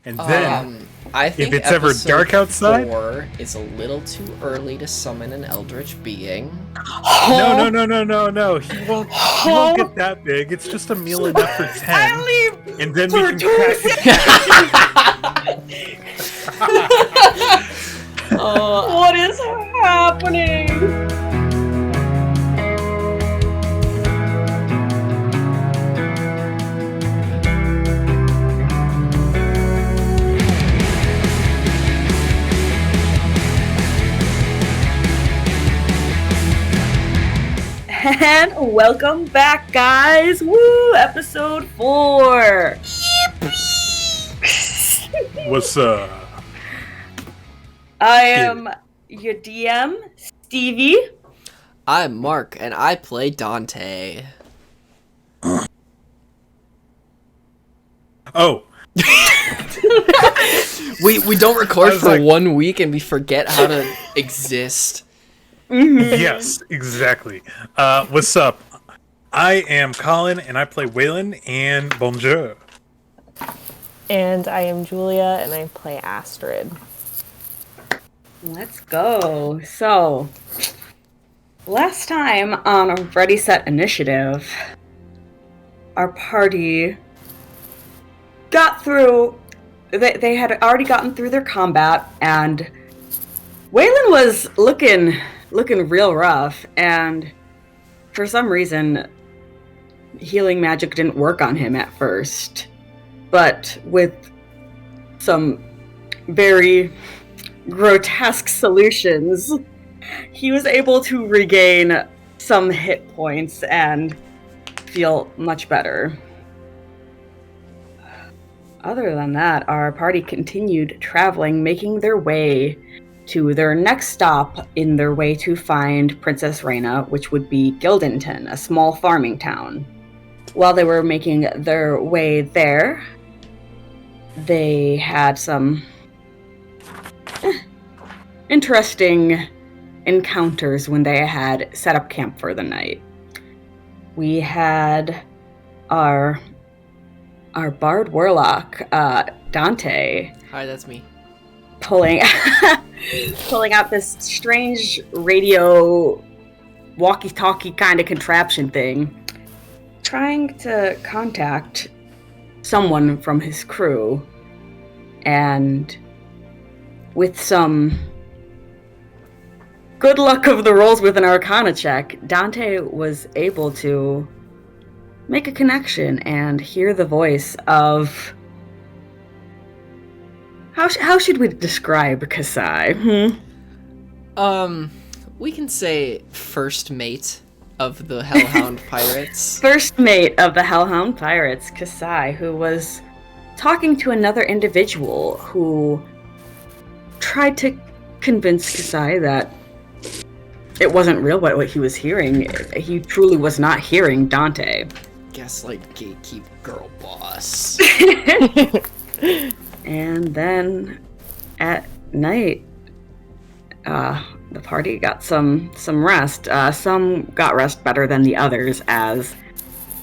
And then, I if think it's ever dark outside, 4 is a little too early to summon an eldritch being. no. He won't get that big. It's just a meal enough for 10. I leave And then for we can 2 seconds. What is happening? And welcome back, guys! Woo! Episode 4! What's up? I am your DM, Stevie. I'm Mark, and I play Dante. Oh. We don't record for 1 week and we forget how to exist. Mm-hmm. Yes, exactly. What's up? I am Colin, and I play Waylon and Bonjour. And I am Julia, and I play Astrid. Let's go. So, last time on a Ready Set Initiative, our party got through. They had already gotten through their combat, and Waylon was looking real rough, and for some reason, healing magic didn't work on him at first. But with some very grotesque solutions, he was able to regain some hit points and feel much better. Other than that, our party continued traveling, making their way to their next stop in their way to find Princess Reina, which would be Guildenton, a small farming town. While they were making their way there, they had some interesting encounters when they had set up camp for the night. We had our bard warlock, Dante. Hi, that's me. Pulling out this strange radio walkie-talkie kind of contraption thing, trying to contact someone from his crew, and with some good luck of the rolls with an Arcana check, Dante was able to make a connection and hear the voice of... How should we describe Kasai? We can say first mate of the Hellhound Pirates. First mate of the Hellhound Pirates, Kasai, who was talking to another individual who tried to convince Kasai that it wasn't real what he was hearing. He truly was not hearing Dante. Gaslight gatekeep girl boss. And then at night, the party got some rest. Some got rest better than the others, as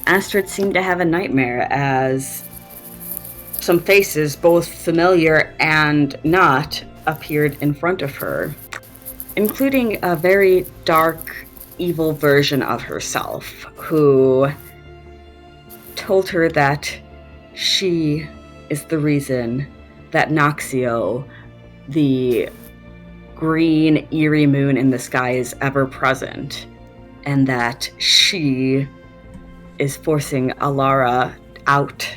Astrid seemed to have a nightmare as some faces, both familiar and not, appeared in front of her, including a very dark, evil version of herself, who told her that she is the reason that Noxio, the green, eerie moon in the sky, is ever present, and that she is forcing Alara out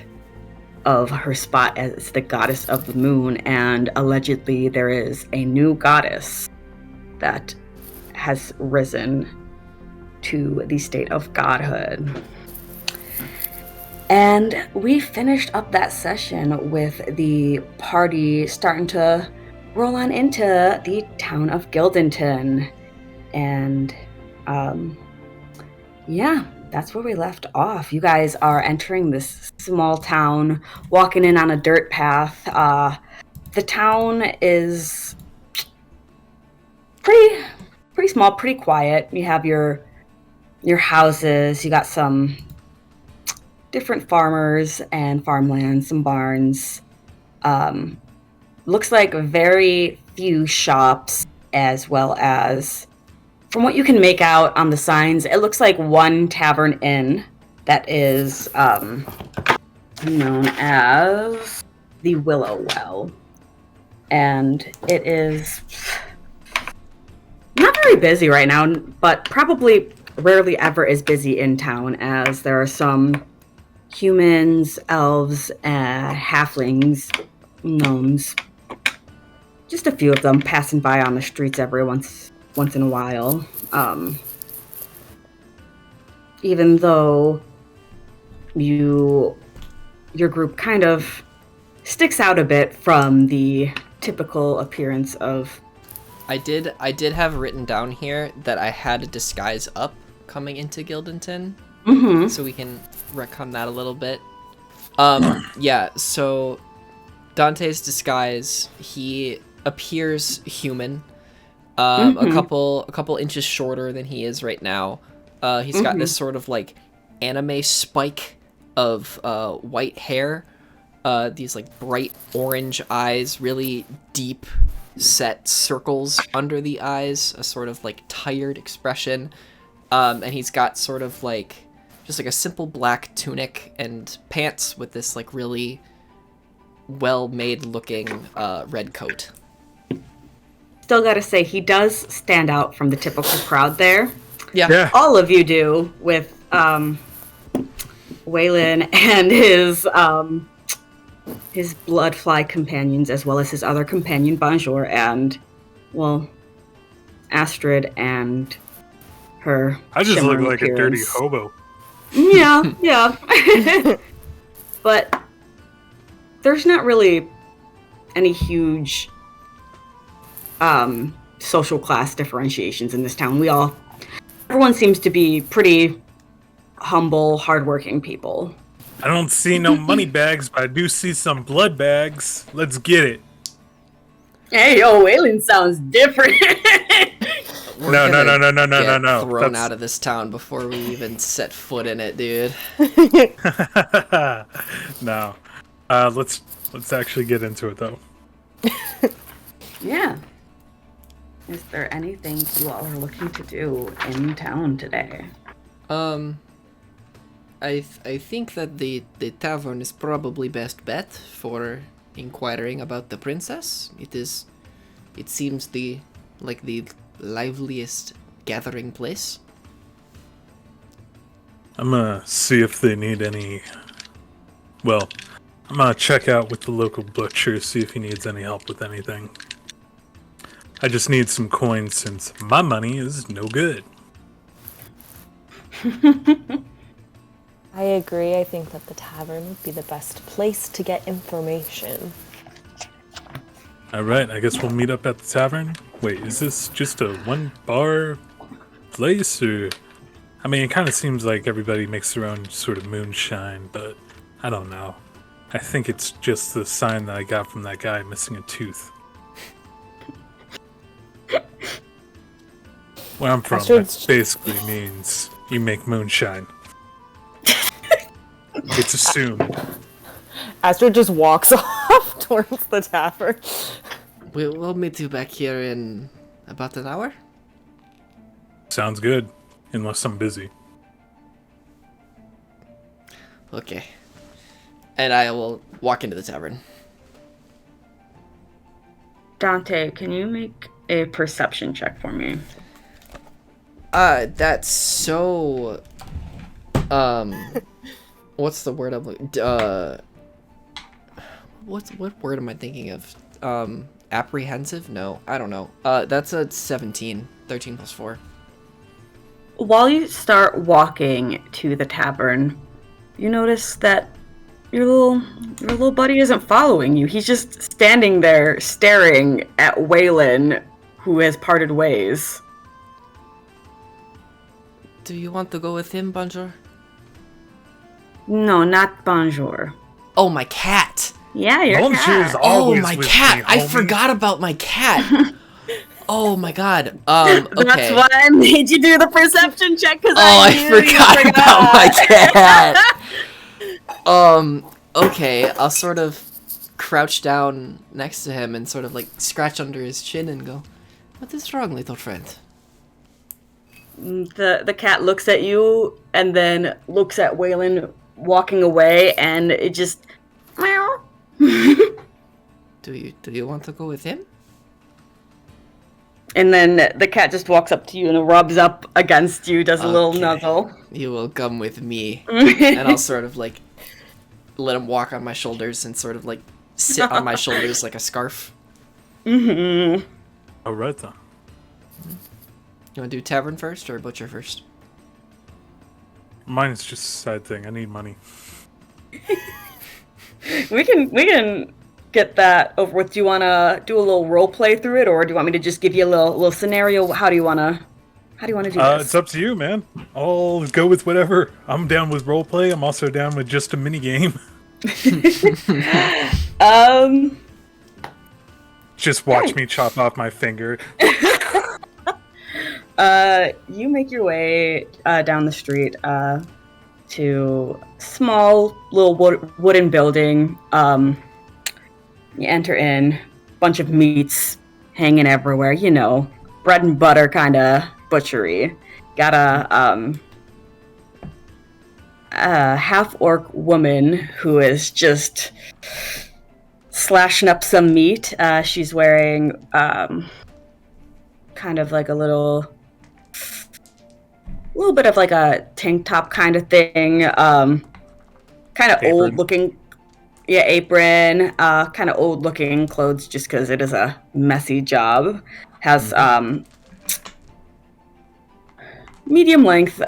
of her spot as the goddess of the moon, and allegedly there is a new goddess that has risen to the state of godhood. And we finished up that session with the party starting to roll on into the town of Guildenton. And yeah, that's where we left off. You guys are entering this small town, walking in on a dirt path. The town is pretty small, pretty quiet. You have your houses, you got some different farmers and farmlands, some barns. Looks like very few shops, as well as, from what you can make out on the signs, it looks like one tavern inn that is known as the Willow Well. And it is not very busy right now, but probably rarely ever is busy in town, as there are some humans, elves, halflings, gnomes, just a few of them passing by on the streets every once in a while. Even though your group kind of sticks out a bit from the typical appearance of. I did have written down here that I had a disguise up coming into Guildenton, so we can retcon that a little bit. Yeah, so Dante's disguise, he appears human, a couple inches shorter than he is right now. He's got this sort of like anime spike of white hair, these like bright orange eyes, really deep set circles under the eyes, a sort of like tired expression, and he's got sort of like just like a simple black tunic and pants with this like really well-made looking red coat. Still gotta say, he does stand out from the typical crowd there. Yeah. All of you do, with Waylon and his bloodfly companions, as well as his other companion, Bonjour, and, well, Astrid and her. I just look like appearance. a dirty hobo. Yeah. But there's not really any huge social class differentiations in this town. Everyone seems to be pretty humble, hardworking people. I don't see no money bags, but I do see some blood bags. Let's get it. Hey, yo, Waylon sounds different. No. Thrown out of this town before we even set foot in it, dude. No. Let's actually get into it, though. Yeah. Is there anything you all are looking to do in town today? I think that the tavern is probably best bet for inquiring about the princess. It seems the liveliest gathering place. I'm gonna see if they need any. Well, I'm gonna check out with the local butcher, see if he needs any help with anything. I just need some coins since my money is no good. I agree. I think that the tavern would be the best place to get information. Alright, I guess we'll meet up at the tavern. Wait, is this just a one bar place, or... I mean, it kind of seems like everybody makes their own sort of moonshine, but I don't know. I think it's just the sign that I got from that guy missing a tooth. Where I'm from, that basically means you make moonshine. It's assumed. Astrid just walks off towards the tavern. We'll meet you back here in about an hour. Sounds good, unless I'm busy. Okay. And I will walk into the tavern. Dante, can you make a perception check for me? That's so... What's the word I'm looking... What word am I thinking of? Apprehensive? No, I don't know. That's a 17. 13 plus 4. While you start walking to the tavern, you notice that your little buddy isn't following you. He's just standing there staring at Waylon, who has parted ways. Do you want to go with him, Bonjour? No, not Bonjour. Oh, my cat! Yeah, your Bonjour's cat. always Oh, my with cat! me, I homie. forgot about my cat! Oh my god. Okay. That's why I made you do the perception check, because I forgot about my cat! Okay, I'll sort of crouch down next to him and sort of like scratch under his chin and go, "What is wrong, little friend?" The cat looks at you and then looks at Waylon walking away, and it just meow. Do you want to go with him? And then the cat just walks up to you and rubs up against you, does a little nuzzle. You will come with me. And I'll sort of like let him walk on my shoulders and sort of like sit on my shoulders like a scarf. Mm-hmm. All right then. You want to do tavern first or butcher first? Mine's just a side thing. I need money. We can get that over with. Do you want to do a little role play through it, or do you want me to just give you a little scenario? How do you want to do this? It's up to you, man. I'll go with whatever. I'm down with roleplay. I'm also down with just a mini game. Just watch me chop off my finger. You make your way down the street to small little wooden building. You enter in, bunch of meats hanging everywhere. You know, bread and butter kind of butchery. Got a half-orc woman who is just slashing up some meat. She's wearing kind of like a little bit of like a tank top kind of thing. Kind of old looking. Yeah, apron. Kind of old looking clothes just because it is a messy job. Has medium length,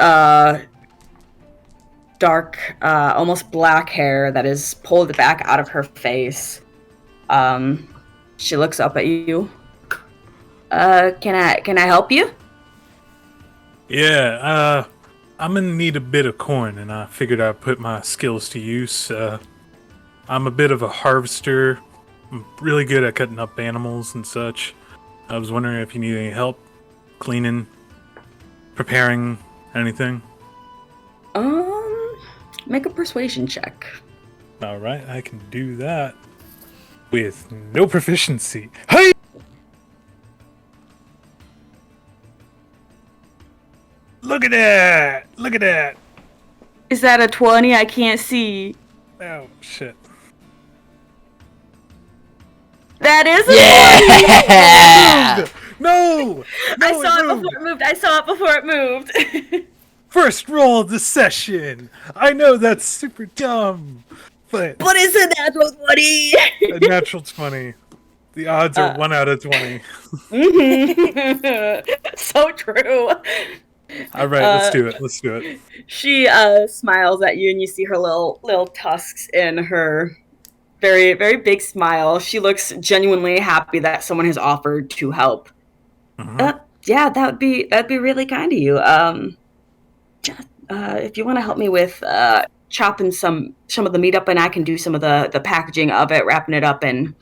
dark, almost black hair that is pulled back out of her face. She looks up at you. Can I help you? Yeah, I'm gonna need a bit of corn, and I figured I'd put my skills to use. I'm a bit of a harvester. I'm really good at cutting up animals and such. I was wondering if you need any help cleaning, preparing anything. Make a persuasion check. All right, I can do that with no proficiency. Hey! Look at that! Look at that! Is that a 20? I can't see. Oh, shit. That is a 20! No! I saw it before it moved. I saw it before it moved. First roll of the session. I know that's super dumb, but it's a natural 20! a natural 20. The odds are 1 out of 20. So true. All right, let's do it. Let's do it. She smiles at you, and you see her little tusks in her very, very big smile. She looks genuinely happy that someone has offered to help. Mm-hmm. Yeah, that'd be really kind of you. If you want to help me with chopping some of the meat up, and I can do some of the packaging of it, wrapping it up, and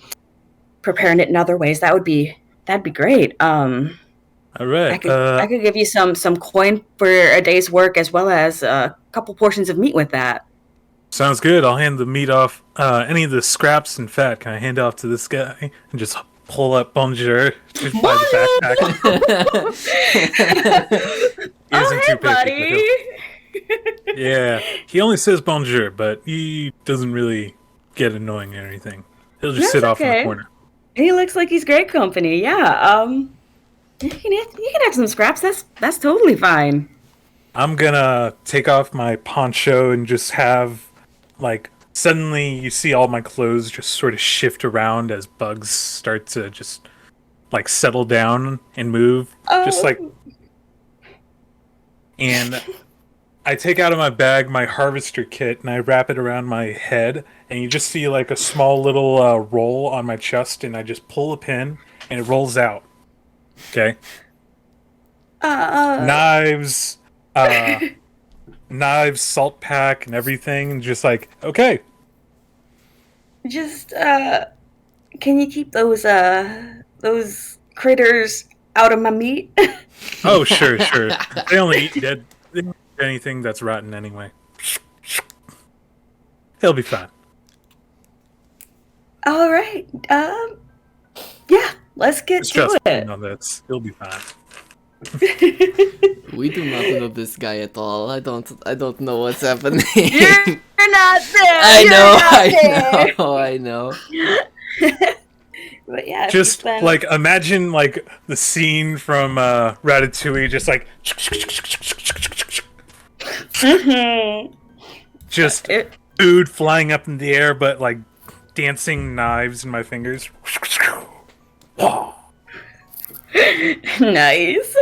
preparing it in other ways, that'd be great. All right. I could give you some coin for a day's work, as well as a couple portions of meat with that. Sounds good. I'll hand the meat off. Any of the scraps and fat, can I hand off to this guy and just pull up Bonjour just by the backpack? He isn't too picky, but yeah, he only says Bonjour, but he doesn't really get annoying or anything. He'll just sit off in the corner. He looks like he's great company. Yeah. You can have some scraps. That's totally fine. I'm gonna take off my poncho and just have, like, suddenly you see all my clothes just sort of shift around as bugs start to just, like, settle down and move. Just like... And I take out of my bag my harvester kit and I wrap it around my head, and you just see, like, a small little roll on my chest, and I just pull a pin and it rolls out. Okay. Knives, salt pack, and everything, and just like, okay. Just can you keep those critters out of my meat? Oh, sure. They only eat dead. They don't eat anything that's rotten anyway. He'll be fine. All right. Yeah, let's get Just to trust me it. on this. You'll be fine. We do not know this guy at all. I don't know what's happening. You're not there. I know. But yeah, if Just you spend... like imagine like the scene from Ratatouille, just like just food flying up in the air, but like dancing knives in my fingers. Nice.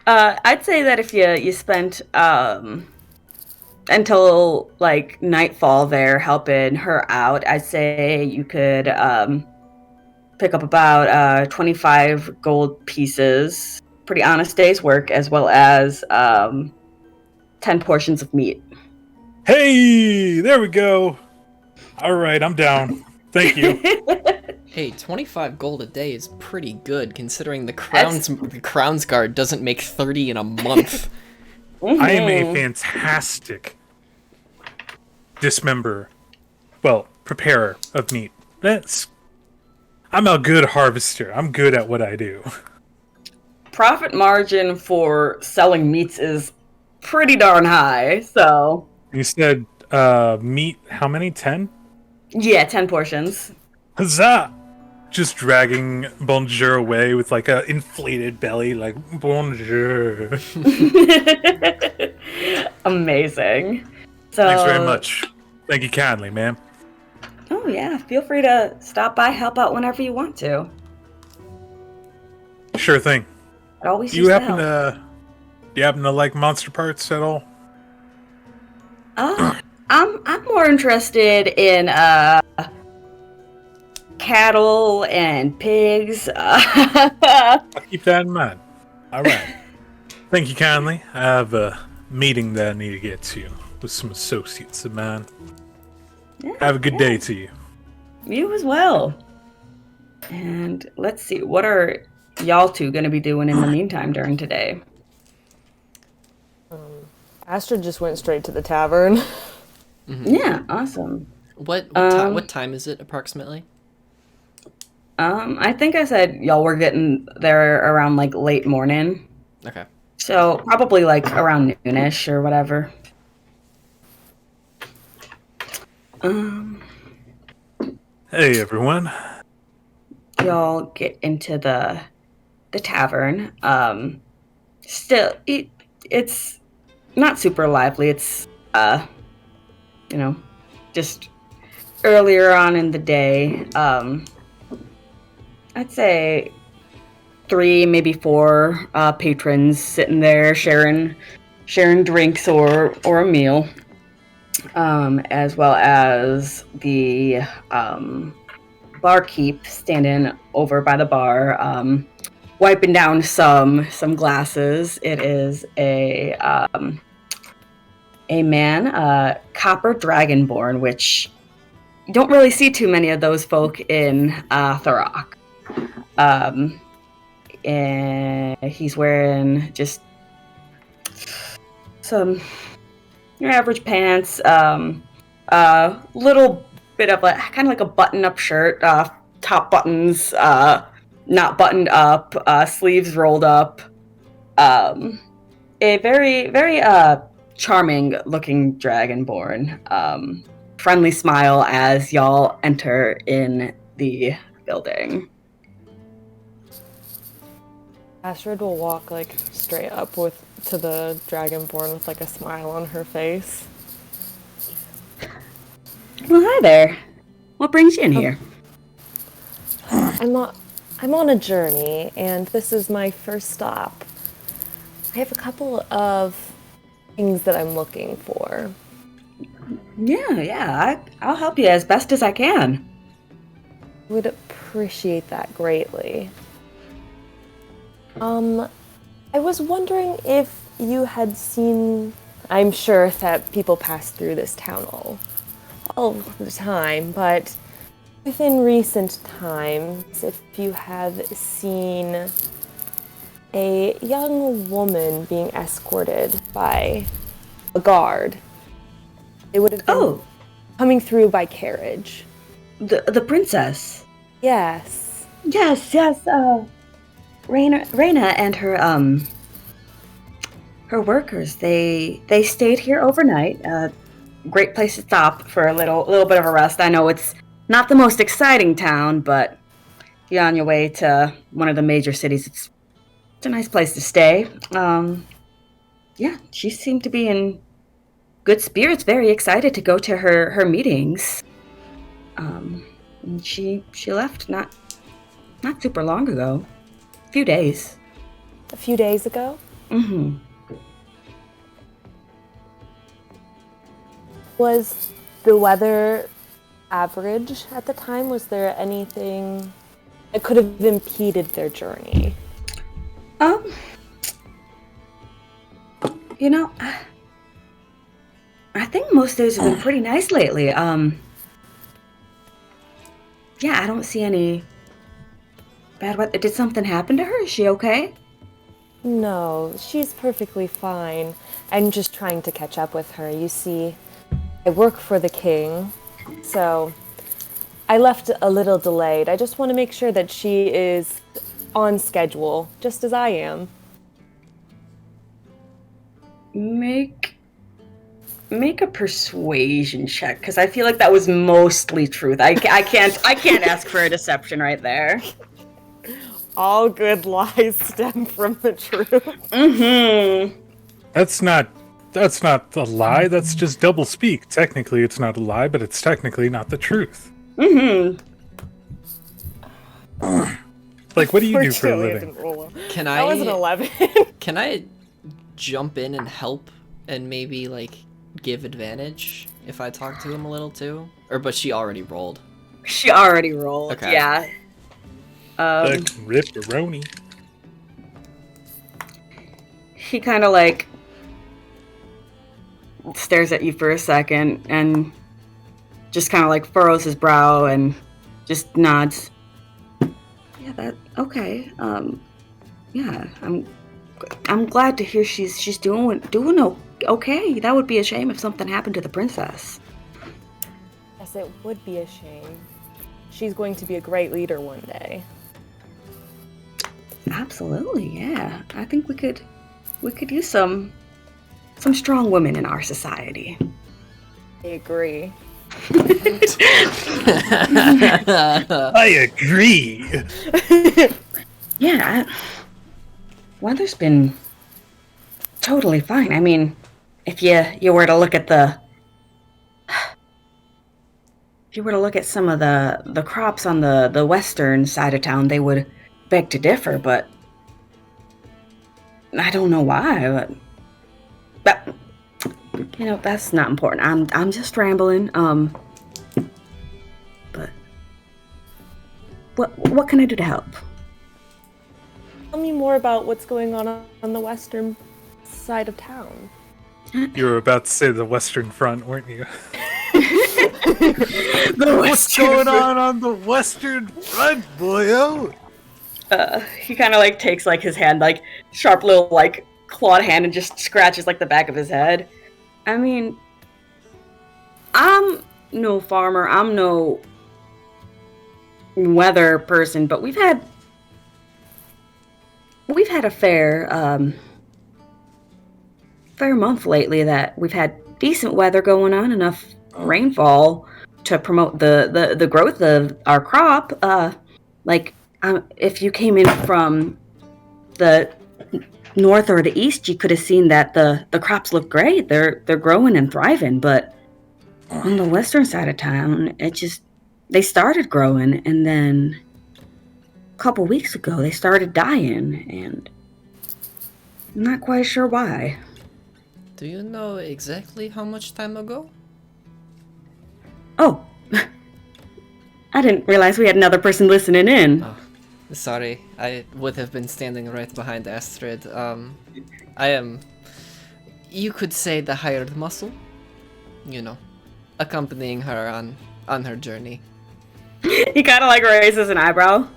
I'd say that if you spent until like nightfall there helping her out, I'd say you could pick up about 25 gold pieces. Pretty honest day's work, as well as 10 portions of meat. Hey, there we go. All right, I'm down. Thank you. Hey, 25 gold a day is pretty good, considering the Crown's Guard doesn't make 30 in a month. I am a fantastic preparer of meat. I'm a good harvester. I'm good at what I do. Profit margin for selling meats is pretty darn high, so... You said meat, how many? 10? Yeah, 10 portions. Huzzah! Just dragging Bonjour away with like a inflated belly, like Bonjour. Amazing. So, Thanks very much. Thank you kindly, ma'am. Oh yeah, feel free to stop by, help out whenever you want to. Sure thing. It always Do you happen to like monster parts at all? I'm more interested in cattle and pigs. I'll keep that in mind. All right. Thank you kindly. I have a meeting that I need to get to with some associates of mine. Yeah, Have a good day to you. You as well. And let's see, what are y'all two going to be doing in the meantime during today? Astrid just went straight to the tavern. Mm-hmm. Yeah, awesome. What time is it approximately? I think I said y'all were getting there around like late morning. Okay. So probably like around noonish or whatever. Hey, everyone. Y'all get into the tavern. Still, it's not super lively. It's just earlier on in the day. I'd say 3, maybe 4 patrons sitting there sharing drinks or a meal, as well as the barkeep standing over by the bar, wiping down some glasses. It is a man, Copper Dragonborn, which you don't really see too many of those folk in Thurrock. And he's wearing just some your average pants, little bit of a kind of like a button-up shirt, top buttons not buttoned up, sleeves rolled up. A very, very charming looking dragonborn. Friendly smile as y'all enter in the building. Astrid will walk like straight up to the dragonborn with like a smile on her face. Well, hi there. What brings you in here? I'm on a journey, and this is my first stop. I have a couple of things that I'm looking for. Yeah. I'll help you as best as I can. Would appreciate that greatly. I was wondering if you had seen... I'm sure that people pass through this town all the time, but within recent times, if you have seen a young woman being escorted by a guard, they would have been coming through by carriage. The princess. Yes. Yes. Raina and her workers. They stayed here overnight. Great place to stop for a little bit of a rest. I know it's not the most exciting town, but you're on your way to one of the major cities. It's a nice place to stay. Yeah, she seemed to be in good spirits, very excited to go to her meetings. And she left not super long ago. A few days. A few days ago? Mm-hmm. Was the weather average at the time? Was there anything that could have impeded their journey? You know, I think most days have been pretty nice lately. Yeah, I don't see any bad weather. Did something happen to her? Is she okay? No, she's perfectly fine. I'm just trying to catch up with her. You see, I work for the king, so I left a little delayed. I just want to make sure that she is on schedule, just as I am. Make a persuasion check, because I feel like that was mostly truth. I can't ask for a deception right there. All good lies stem from the truth. Mm-hmm. That's not a lie. That's just double speak. Technically, it's not a lie, but it's technically not the truth. Mm-hmm. Like, what do you do for a Fortunately, I living? didn't roll Can That was an 11. Can I jump in and help and maybe like give advantage if I talk to him a little too? But she already rolled. She already rolled. Okay. Yeah. Like ripperoni. He kind of like stares at you for a second and just kind of like furrows his brow and just nods. Yeah, okay. Yeah, I'm glad to hear she's doing okay. That would be a shame if something happened to the princess. Yes, it would be a shame. She's going to be a great leader one day. Absolutely, yeah. I think we could use some strong women in our society. I agree. I agree. Yeah, weather's been totally fine. I mean, if you were to look at some of the crops on the western side of town, they would beg to differ, but I don't know why. But that's not important. I'm just rambling. But what can I do to help? Tell me more about what's going on the western side of town. You were about to say the Western Front, weren't you? What's going on the Western Front, boyo? He kind of like takes like his hand, like sharp little like clawed hand, and just scratches like the back of his head. I mean, I'm no farmer, I'm no weather person, but we've had a fair month lately that we've had decent weather going on, enough rainfall to promote the growth of our crop. If you came in from the north or the east, you could have seen that the crops look great. They're growing and thriving, but on the western side of town, they started growing, and then a couple weeks ago they started dying, and I'm not quite sure why. Do you know exactly how much time ago? Oh, I didn't realize we had another person listening in. Oh, sorry, I would have been standing right behind Astrid. I am, you could say, the hired muscle. Accompanying her on her journey. He kind of like raises an eyebrow.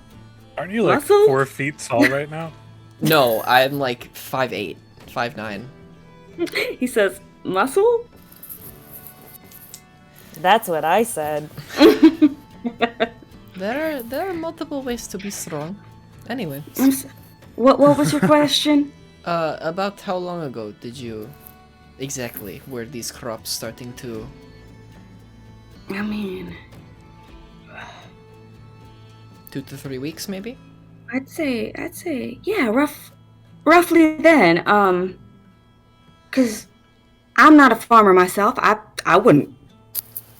Aren't you like Muscle? 4 feet tall right now? No, I'm like 5'8", 5'9". He says, muscle? That's what I said. There are multiple ways to be strong. Anyway. What was your question? About how long ago did you exactly were these crops starting to? I mean, 2 to 3 weeks, maybe. I'd say, yeah, roughly then. Cause I'm not a farmer myself. I wouldn't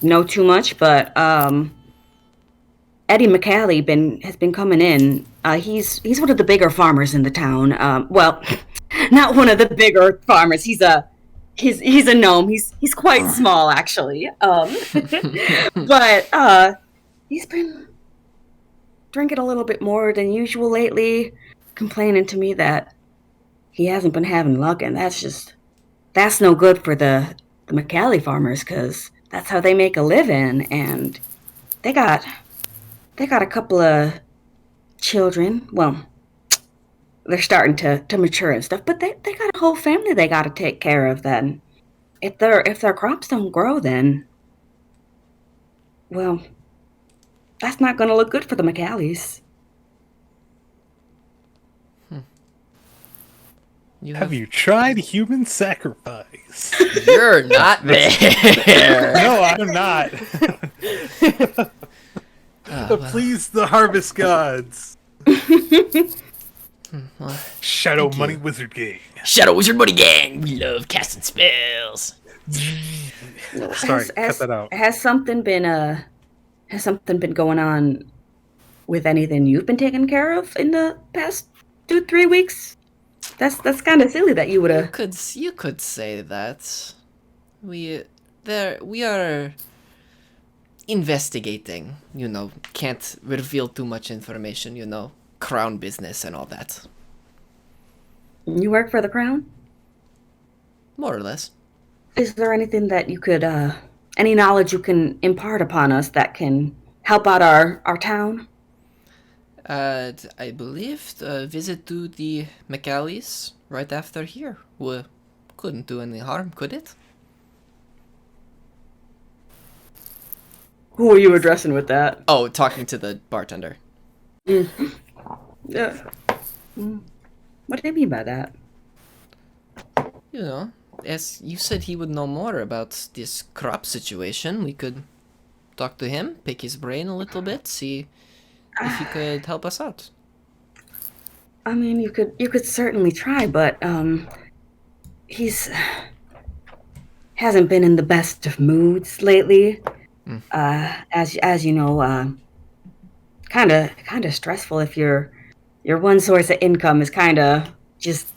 know too much, but Eddie McCallie has been coming in. He's one of the bigger farmers in the town. Well, not one of the bigger farmers. He's a gnome. He's quite small actually. But he's been drinking a little bit more than usual lately, complaining to me that he hasn't been having luck, and that's no good for the McCallie farmers, because that's how they make a living, and they got a couple of children. Well, they're starting to mature and stuff, but they got a whole family they got to take care of. Then, if their crops don't grow, then, well, that's not going to look good for the McCallies. Have you tried human sacrifice? You're not there. No, I'm not. Please the harvest gods. Shadow Money Wizard Gang. Shadow Wizard Money Gang. We love casting spells. Sorry, cut that out. Has something been going on with anything you've been taking care of in the past 2-3 weeks? That's kind of silly that you would have. You could say that. We are investigating. Can't reveal too much information. Crown business and all that. You work for the crown? More or less. Is there anything that you could, any knowledge you can impart upon us that can help out our town? I believe a visit to the McCallies right after here couldn't do any harm, could it? Who are you addressing with that? Oh, talking to the bartender. Yeah. What do you mean by that? As you said he would know more about this crop situation, we could talk to him, pick his brain a little bit, see if he could help us out. I mean, you could certainly try, but he's hasn't been in the best of moods lately. As you know, kind of stressful if your one source of income is kind of just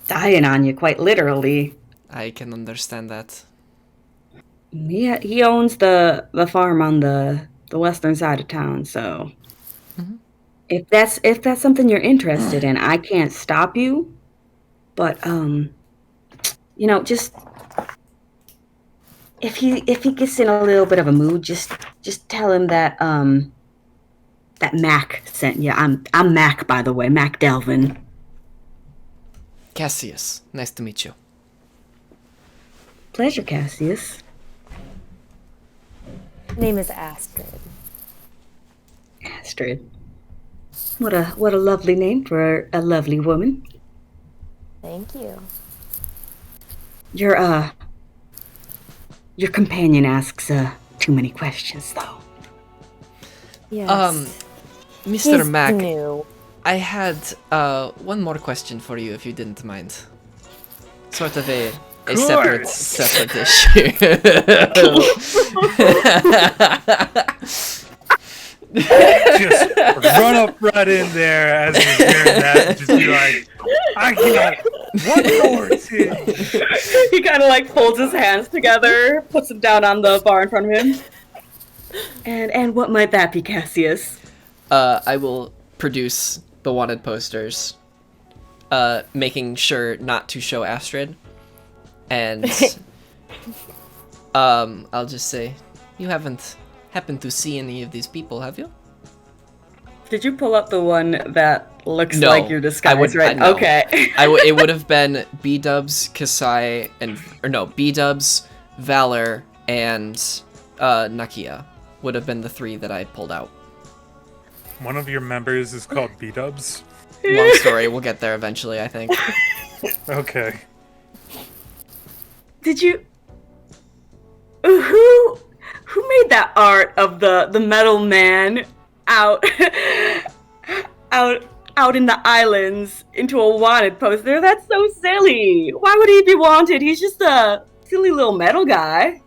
dying on you, quite literally. I can understand that. He owns the farm on the western side of town, so if that's something you're interested in, I can't stop you, but just if he gets in a little bit of a mood, just tell him that that Mac sent you. I'm Mac, by the way, Mac Delvin. Cassius, nice to meet you. Pleasure, Cassius. Name is Astrid. Astrid. What a lovely name for a lovely woman. Thank you. Your companion asks too many questions, though. Yes. Mr. He's Mac, new. I I had one more question for you, if you didn't mind. Sort of a separate issue. Just run up right in there as you're hearing that and just be like, I got one more thing. He kind of like folds his hands together, puts them down on the bar in front of him. And what might that be, Cassius? I will produce the wanted posters, making sure not to show Astrid. And I'll just say, you haven't happened to see any of these people, have you? Did you pull up the one that looks No, like your disguise, right? no. Okay. It would have been B-Dubs, B-Dubs, Valor, and Nakia would have been the 3 that I pulled out. One of your members is called B-Dubs. Long story, we'll get there eventually, I think. Okay. Did you? Who made that art of the metal man out out in the islands into a wanted poster? That's so silly. Why would he be wanted? He's just a silly little metal guy.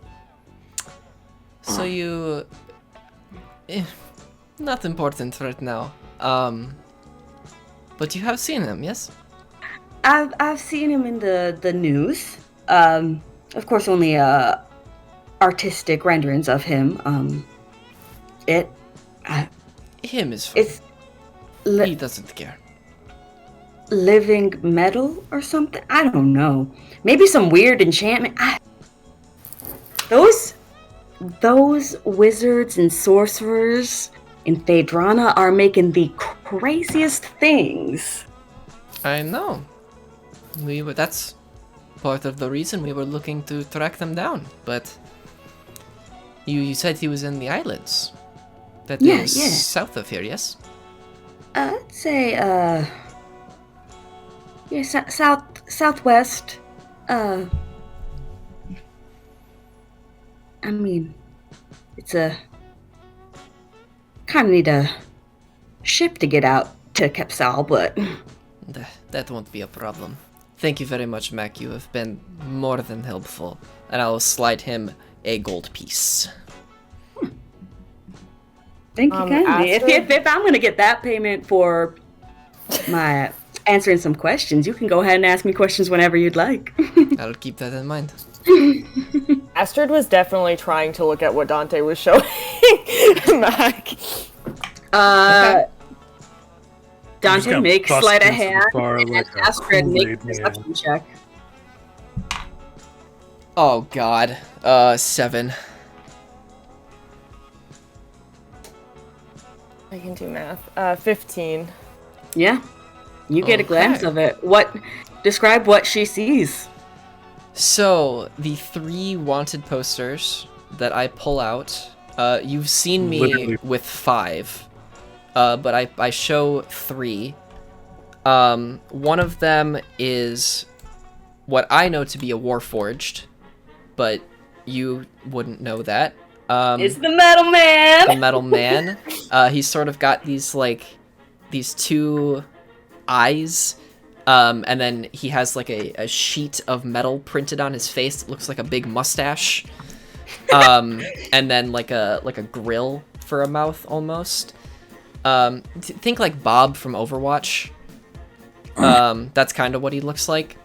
So you... not important right now. But you have seen him, yes? I've seen him in the news. Of course, only artistic renderings of him. Him is fine. It's He doesn't care. living metal or something. I don't know. Maybe some weird enchantment. Those wizards and sorcerers in Phaedrana are making the craziest things. I know. That's part of the reason we were looking to track them down, but you said he was in the islands. That is Yeah. south of here, yes? I'd say, southwest. I mean, it's kind of need a ship to get out to Kepsal, but That won't be a problem. Thank you very much, Mac. You have been more than helpful. And I'll slide him a gold piece. thank you kindly. Astrid? If I'm gonna get that payment for my answering some questions, you can go ahead and ask me questions whenever you'd like. I'll keep that in mind. Astrid was definitely trying to look at what Dante was showing Mac. Dante, gonna make bust sleight of into the hand, bar and like a Astrid, make a Kool-Aid man. perception check. Oh god. 7. I can do math. 15. Yeah, you get a glance Okay. of it. Describe what she sees. So, the 3 wanted posters that I pull out, you've seen me Literally. with 5, but I show 3. One of them is what I know to be a Warforged, but you wouldn't know that. It's the metal man. The metal man. He's sort of got these 2 eyes, and then he has like a sheet of metal printed on his face that looks like a big mustache, and then like a grill for a mouth almost. Think like Bob from Overwatch. That's kind of what he looks like.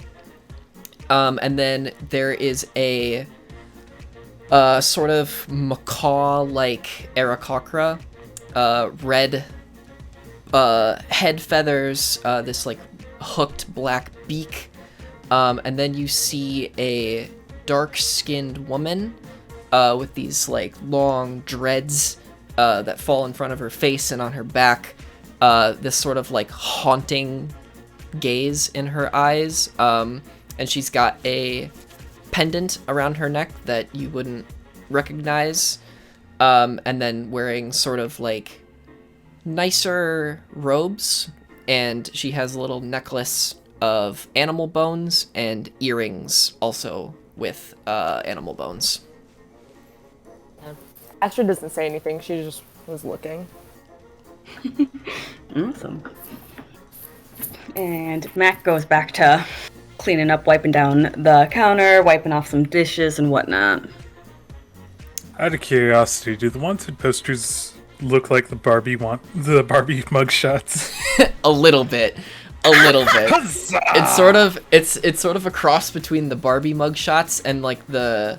And then there is a sort of macaw-like Aarakocra, red head feathers, this like hooked black beak, and then you see a dark-skinned woman with these like long dreads that fall in front of her face and on her back, this sort of like haunting gaze in her eyes, and she's got a pendant around her neck that you wouldn't recognize, and then wearing sort of like nicer robes, and she has a little necklace of animal bones and earrings also with animal bones. Astrid doesn't say anything. She just was looking. Awesome. And Mac goes back to cleaning up, wiping down the counter, wiping off some dishes and whatnot. Out of curiosity, do the wanted posters look like the Barbie mugshots? A little bit. It's sort of a cross between the Barbie mugshots and like the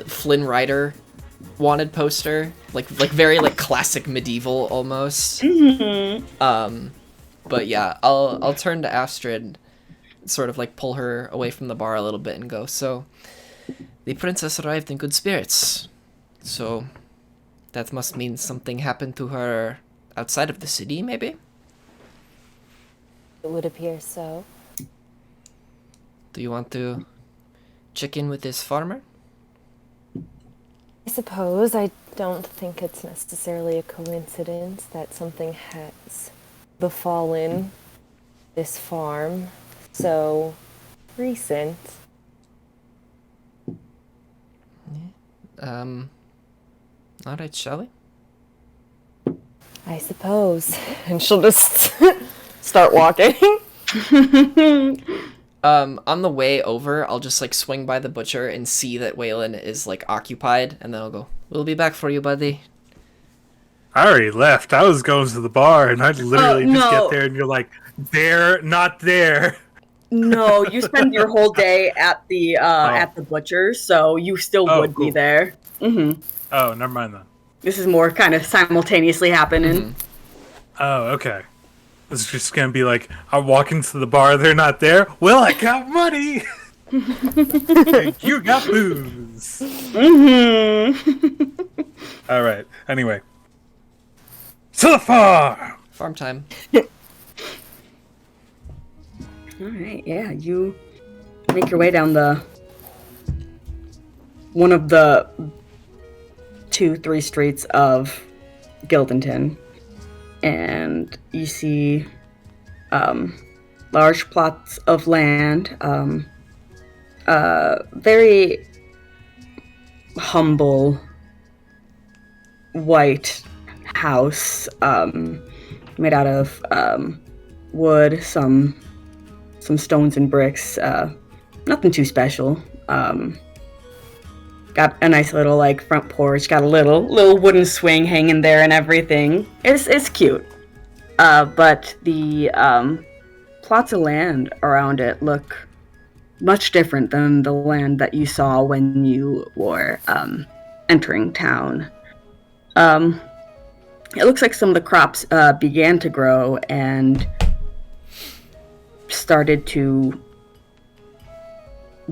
Flynn Rider wanted poster, like very like classic medieval almost. Mm-hmm. But yeah, I'll turn to Astrid, sort of like pull her away from the bar a little bit and go, so the princess arrived in good spirits. So that must mean something happened to her outside of the city, maybe? It would appear so. Do you want to check in with this farmer? I suppose I don't think it's necessarily a coincidence that something has befallen this farm so recent. Alright, shall we? I suppose. And she'll just start walking. On the way over, I'll just like swing by the butcher and see that Waylon is like occupied, and then I'll go, "We'll be back for you, buddy." I already left. I was going to the bar, and I'd literally just no. get there, and you're like, there, not there. No, you spend your whole day at the butcher, so you still would be cool. there. Mm-hmm. Oh, never mind then. This is more kind of simultaneously happening. Mm-hmm. Oh, okay. It's just gonna be like, I walk into the bar, they're not there. Well, I got money. And you got booze. Mm-hmm. All right. Anyway, to the farm. Farm time. All right, yeah, you make your way down one of the 2-3 streets of Guildenton, and you see large plots of land, very humble white house made out of wood, some stones and bricks, nothing too special. Got a nice little like front porch, got a little wooden swing hanging there and everything. It's cute. But the plots of land around it look much different than the land that you saw when you were entering town. It looks like some of the crops began to grow and started to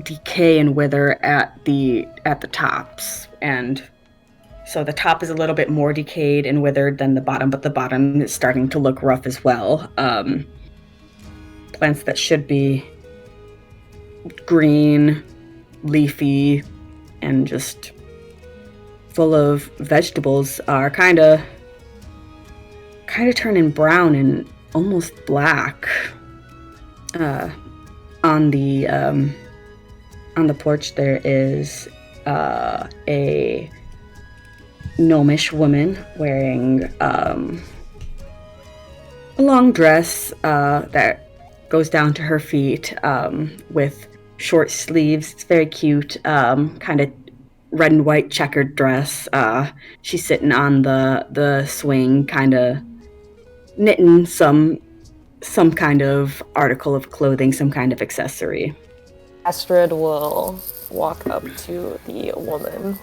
decay and wither at the tops, and so the top is a little bit more decayed and withered than the bottom, but the bottom is starting to look rough as well. Plants that should be green, leafy, and just full of vegetables are kind of turning brown and almost black. On the porch there is a gnomish woman wearing a long dress that goes down to her feet with short sleeves. It's very cute, kind of red and white checkered dress. She's sitting on the swing, kind of knitting some kind of article of clothing, some kind of accessory. Astrid will walk up to the woman.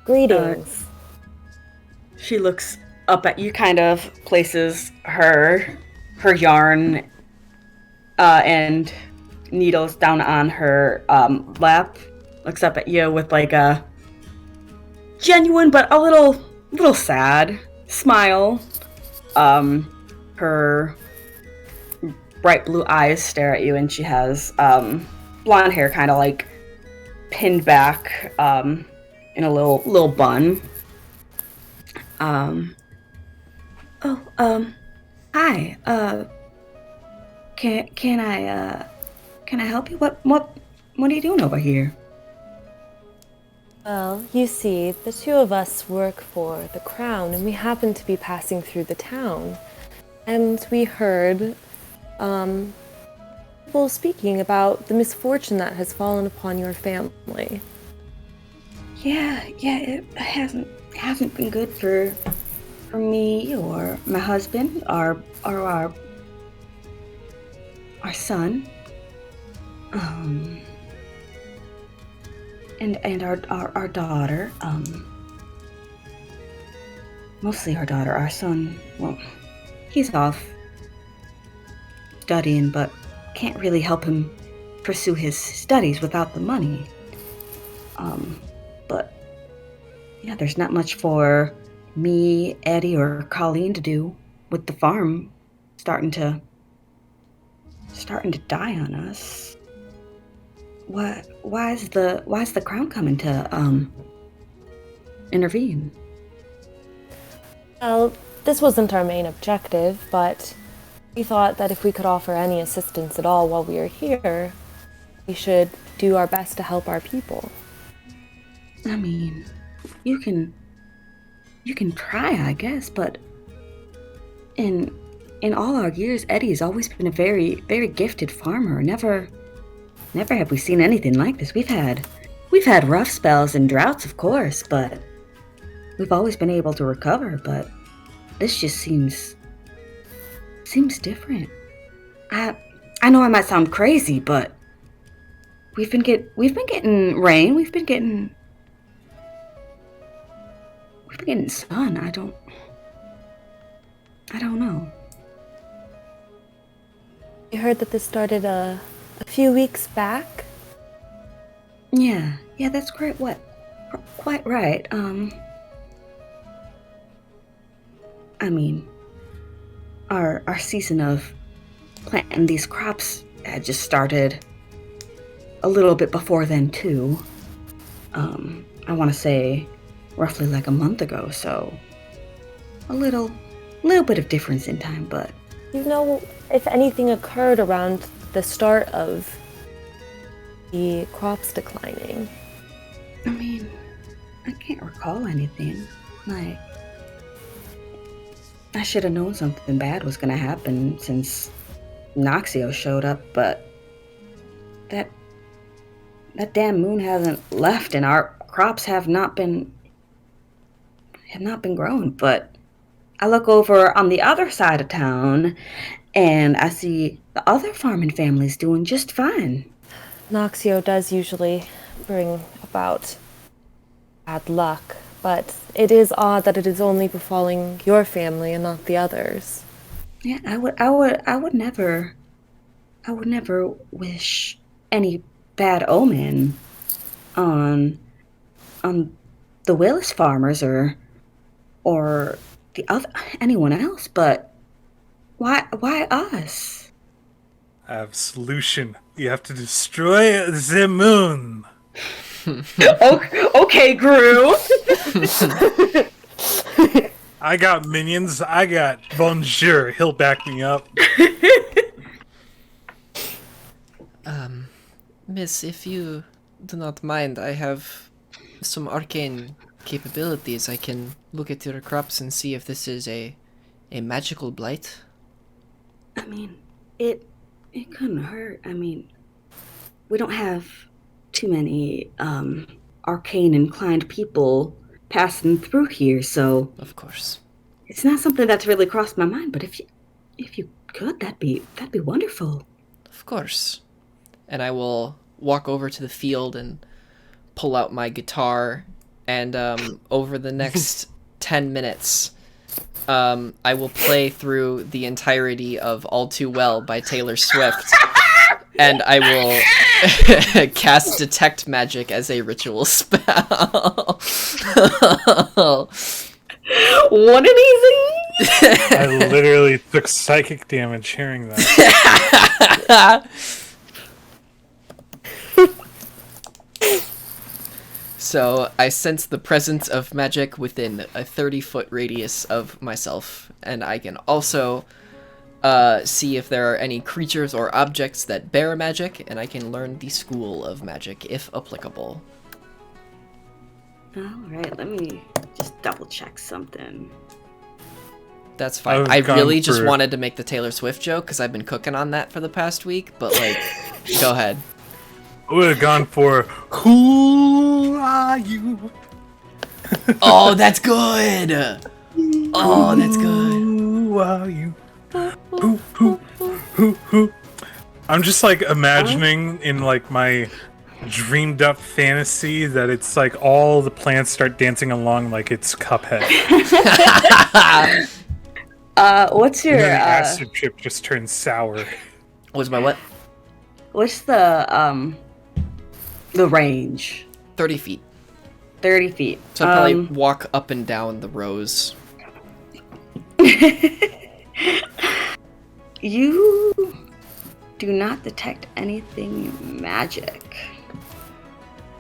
Greetings. She looks up at you, kind of places her yarn and needles down on her lap, looks up at you with like a genuine but a little sad smile. Her bright blue eyes stare at you, and she has blonde hair kind of like pinned back in a little bun. Hi. Can I help you? What are you doing over here? Well, you see, the two of us work for the Crown, and we happen to be passing through the town. And we heard people speaking about the misfortune that has fallen upon your family. Yeah, it hasn't been good for me or my husband or our son. And our daughter, mostly our daughter. Our son, well, he's off studying, but can't really help him pursue his studies without the money. But yeah, there's not much for me, Eddie, or Colleen to do with the farm starting to die on us. why is the crown coming to intervene? Well, this wasn't our main objective, but we thought that if we could offer any assistance at all while we are here, we should do our best to help our people. I mean, you can try, I guess, but in all our years, Eddie's always been a very, very gifted farmer. Never have we seen anything like this. We've had rough spells and droughts, of course, but we've always been able to recover. But this just seems different. I know I might sound crazy, but we've been getting rain. We've been getting sun. I don't know. You heard that this started a few weeks back? Yeah, that's quite right. I mean, our season of planting these crops had just started a little bit before then too. I want to say roughly like a month ago, so a little bit of difference in time, but You know if anything occurred around the start of the crops declining? I mean, I can't recall anything. Like, I should have known something bad was gonna happen since Noxio showed up, but that damn moon hasn't left and our crops have not been growing. But I look over on the other side of town and I see the other farming families doing just fine. Noxio does usually bring about bad luck, but it is odd that it is only befalling your family and not the others. Yeah, I would never wish any bad omen on the Willis farmers or the other anyone else, but why us? I have a solution. You have to destroy the moon. Okay, Gru. I got minions. I got Bonjour. He'll back me up. Miss, if you do not mind, I have some arcane capabilities. I can look at your crops and see if this is a magical blight. I mean, it couldn't hurt. I mean, we don't have too many arcane inclined people passing through here, so Of course. it's not something that's really crossed my mind. But if you could, that'd be wonderful. Of course. And I will walk over to the field and pull out my guitar, and over the next 10 minutes, I will play through the entirety of All Too Well by Taylor Swift, and I will cast Detect Magic as a ritual spell. What an easy! I literally took psychic damage hearing that. So I sense the presence of magic within a 30-foot radius of myself, and I can also see if there are any creatures or objects that bear magic, and I can learn the school of magic if applicable. All right, let me just double check something. That's fine. I really just wanted to make the Taylor Swift joke because I've been cooking on that for the past week, but like, go ahead. I would have gone for Who Are You? Oh, that's good! Oh, that's good. Who are you? Who? I'm just like imagining in like my dreamed up fantasy that it's like all the plants start dancing along like it's Cuphead. What's your And then the acid trip just turns sour. What's my what? what's the range? 30 feet. 30 feet. So I'll probably walk up and down the rows. You do not detect anything magic.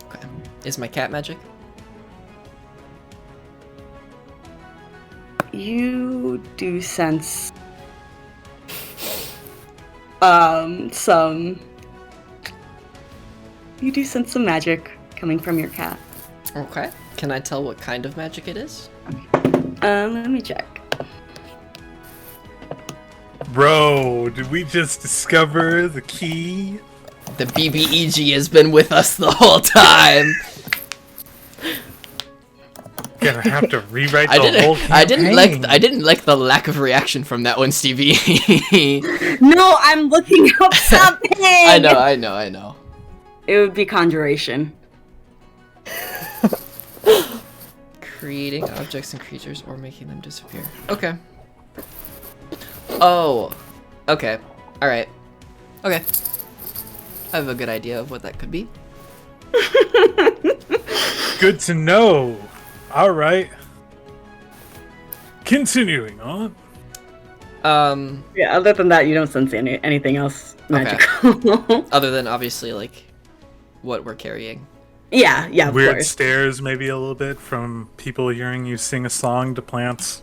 Okay. Is my cat magic? You do sense some magic coming from your cat. Okay. Can I tell what kind of magic it is? Let me check. Bro, did we just discover the key? The BBEG has been with us the whole time. Gonna have to rewrite the whole campaign. I didn't like the lack of reaction from that one, Stevie. No, I'm looking up something! I know. It would be conjuration. Creating objects and creatures or making them disappear. Okay. Oh. Okay. Alright. Okay. I have a good idea of what that could be. Good to know. Alright. Continuing on. Yeah, other than that, you don't sense anything else magical. Other than obviously like what we're carrying. Yeah, of Weird course. stares maybe a little bit from people hearing you sing a song to plants.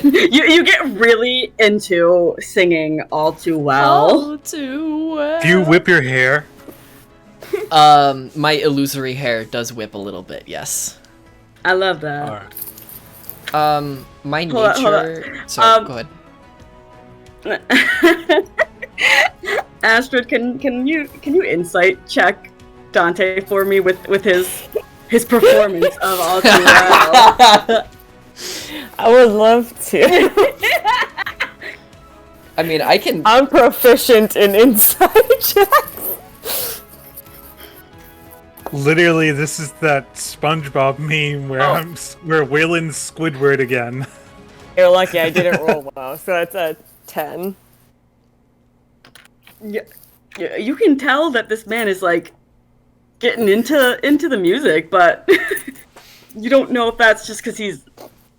You get really into singing all too well. All too well. Do you whip your hair? My illusory hair does whip a little bit, yes. I love that. Alright. My Hold on. nature... Sorry, go ahead. Astrid, can you insight check Dante for me with his performance of all too well? I would love to. I mean, I can... I'm proficient in insight checks. Literally, this is that SpongeBob meme where Waylon's Squidward again. You're lucky I didn't roll well, so that's a 10. Yeah, you can tell that this man is like getting into the music, but you don't know if that's just because he's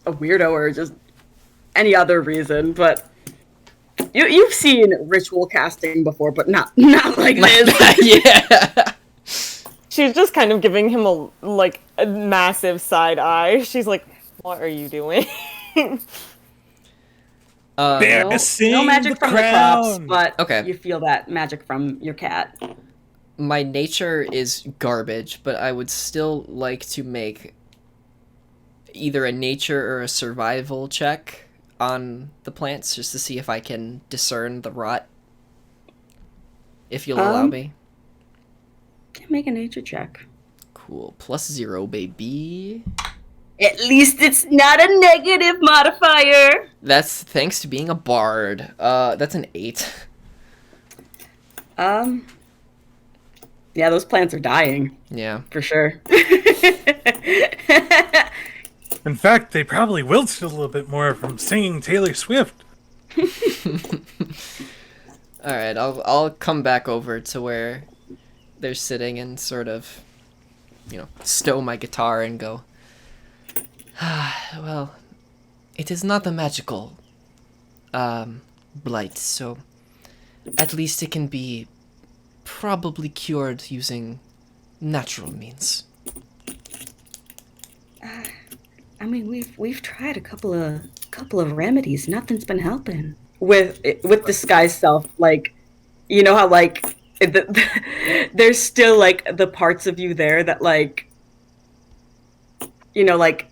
a weirdo or just any other reason. But you've seen ritual casting before, but not like this. Yeah. She's just kind of giving him a massive side eye. She's like, "What are you doing?" They're No missing magic the from crown. the crops, but Okay. you feel that magic from your cat. My nature is garbage, but I would still like to make either a nature or a survival check on the plants just to see if I can discern the rot. If you'll allow me. Make a nature check. Cool. +0, baby. At least it's not a negative modifier. That's thanks to being a bard. That's an 8. Yeah, those plants are dying. Yeah. For sure. In fact, they probably wilted a little bit more from singing Taylor Swift. Alright, I'll come back over to where they're sitting and sort of, stow my guitar and go, well, it is not a magical, blight, so at least it can be probably cured using natural means. I mean, we've tried a couple of remedies. Nothing's been helping. With disguise self, like, you know how like there's still like the parts of you there that like, like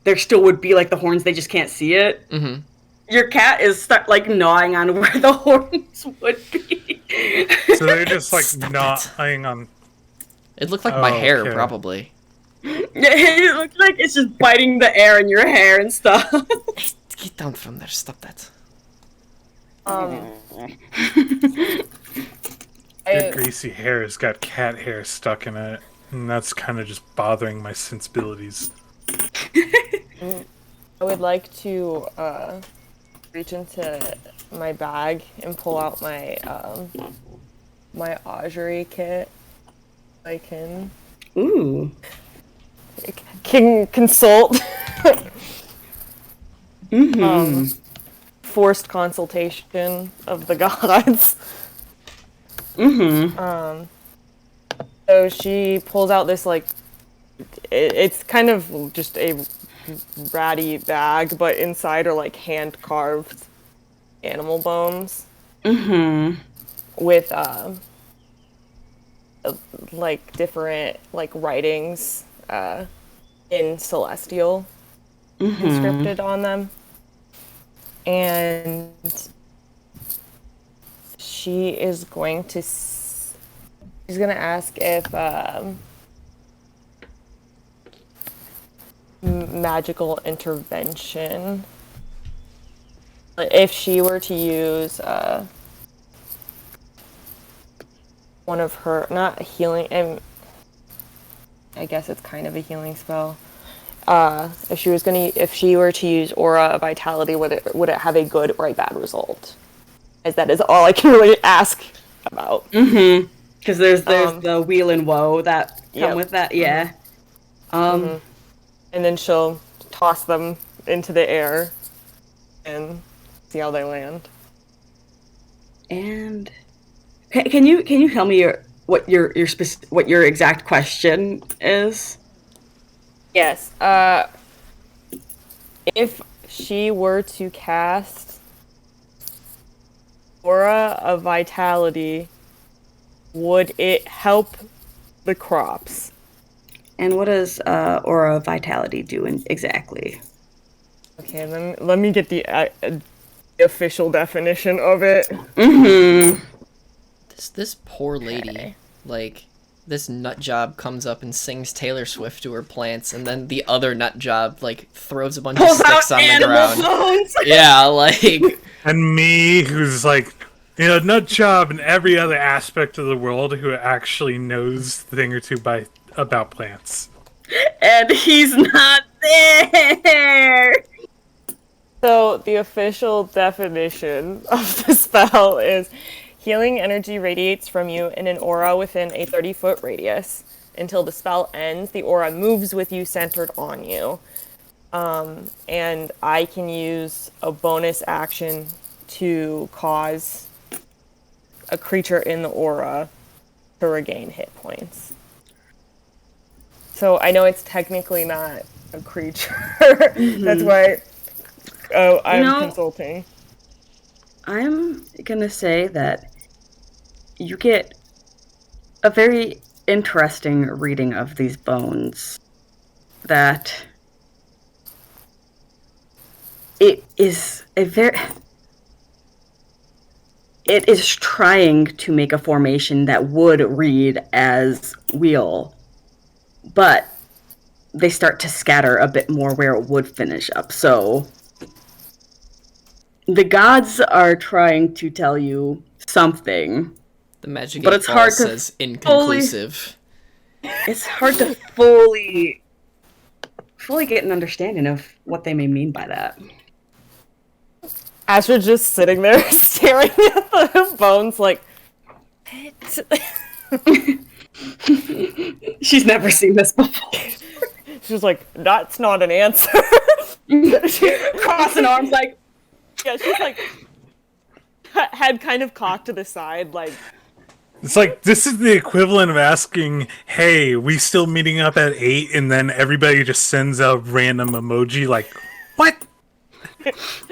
there still would be like the horns. They just can't see it. Mm-hmm. Your cat is like gnawing on where the horns would be. So they're just like Stop gnawing on. It looked like my hair, okay. probably. It looks like it's just biting the air in your hair and stuff. Hey, get down from there. Stop that. Your greasy hair has got cat hair stuck in it, and that's kind of just bothering my sensibilities. I would like to reach into my bag and pull out my my augury kit. I can consult. Mm-hmm. Forced consultation of the gods. Mm-hmm. So she pulls out this, like, it's kind of just a ratty bag, but inside are, like, hand-carved animal bones. Mm-hmm. With, like, different, like, writings, in Celestial inscripted on them. And she is going to she's going to ask if magical intervention, if she were to use one of her, not healing, and I guess it's kind of a healing spell. If she were to use Aura of Vitality, would it have a good or a bad result? As that is all I can really ask about. Mm-hmm. Because there's the wheel and woe that come with that. Yeah. And then she'll toss them into the air and see how they land. And can you tell me what your exact question is? Yes. If she were to cast Aura of Vitality, would it help the crops? And what does Aura of Vitality do exactly? Okay, let me get the official definition of it. Mm-hmm. This poor lady, like, this nut job comes up and sings Taylor Swift to her plants, and then the other nut job, like, throws a bunch of sticks on the ground. Bones. Yeah, like... And me, who's like, nut job in every other aspect of the world, who actually knows a thing or two about plants. And he's not there! So, the official definition of the spell is healing energy radiates from you in an aura within a 30-foot radius. Until the spell ends, the aura moves with you centered on you. And I can use a bonus action to cause a creature in the aura to regain hit points. So I know it's technically not a creature. That's why I'm consulting. I'm gonna say that you get a very interesting reading of these bones. That it is trying to make a formation that would read as wheel, but they start to scatter a bit more where it would finish up. So the gods are trying to tell you something. The Magic But 8 it's Ball hard to says inconclusive. It's hard to fully get an understanding of what they may mean by that. Astrid just sitting there staring at the bones like, what? She's never seen this before. She's like, that's not an answer. Crossing arms like... Yeah, she's like, head kind of cocked to the side, like... It's like, this is the equivalent of asking, hey, we still meeting up at 8? And then everybody just sends a random emoji like, what?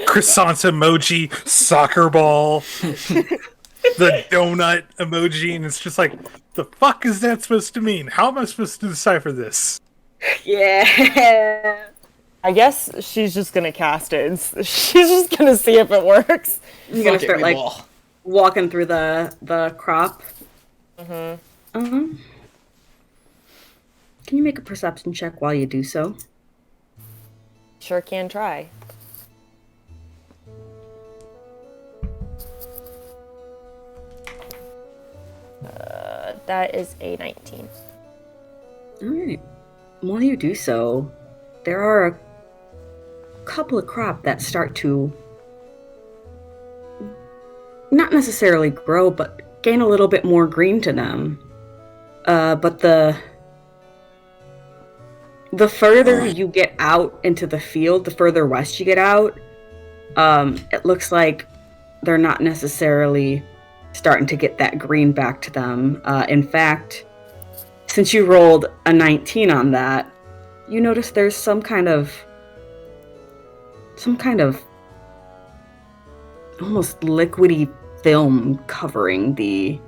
Croissant emoji, soccer ball, the donut emoji, and it's just like, the fuck is that supposed to mean? How am I supposed to decipher this? Yeah. I guess she's just gonna cast it. She's just gonna see if it works. You're gonna start, like, walking through the crop. Can you make a perception check while you do so? Sure can try. That is a 19. Alright. While you do so, there are a couple of crop that start to not necessarily grow, but gain a little bit more green to them. But the further you get out into the field, the further west you get out, it looks like they're not necessarily starting to get that green back to them. In fact, since you rolled a 19 on that, you notice there's some kind of almost liquidy film covering the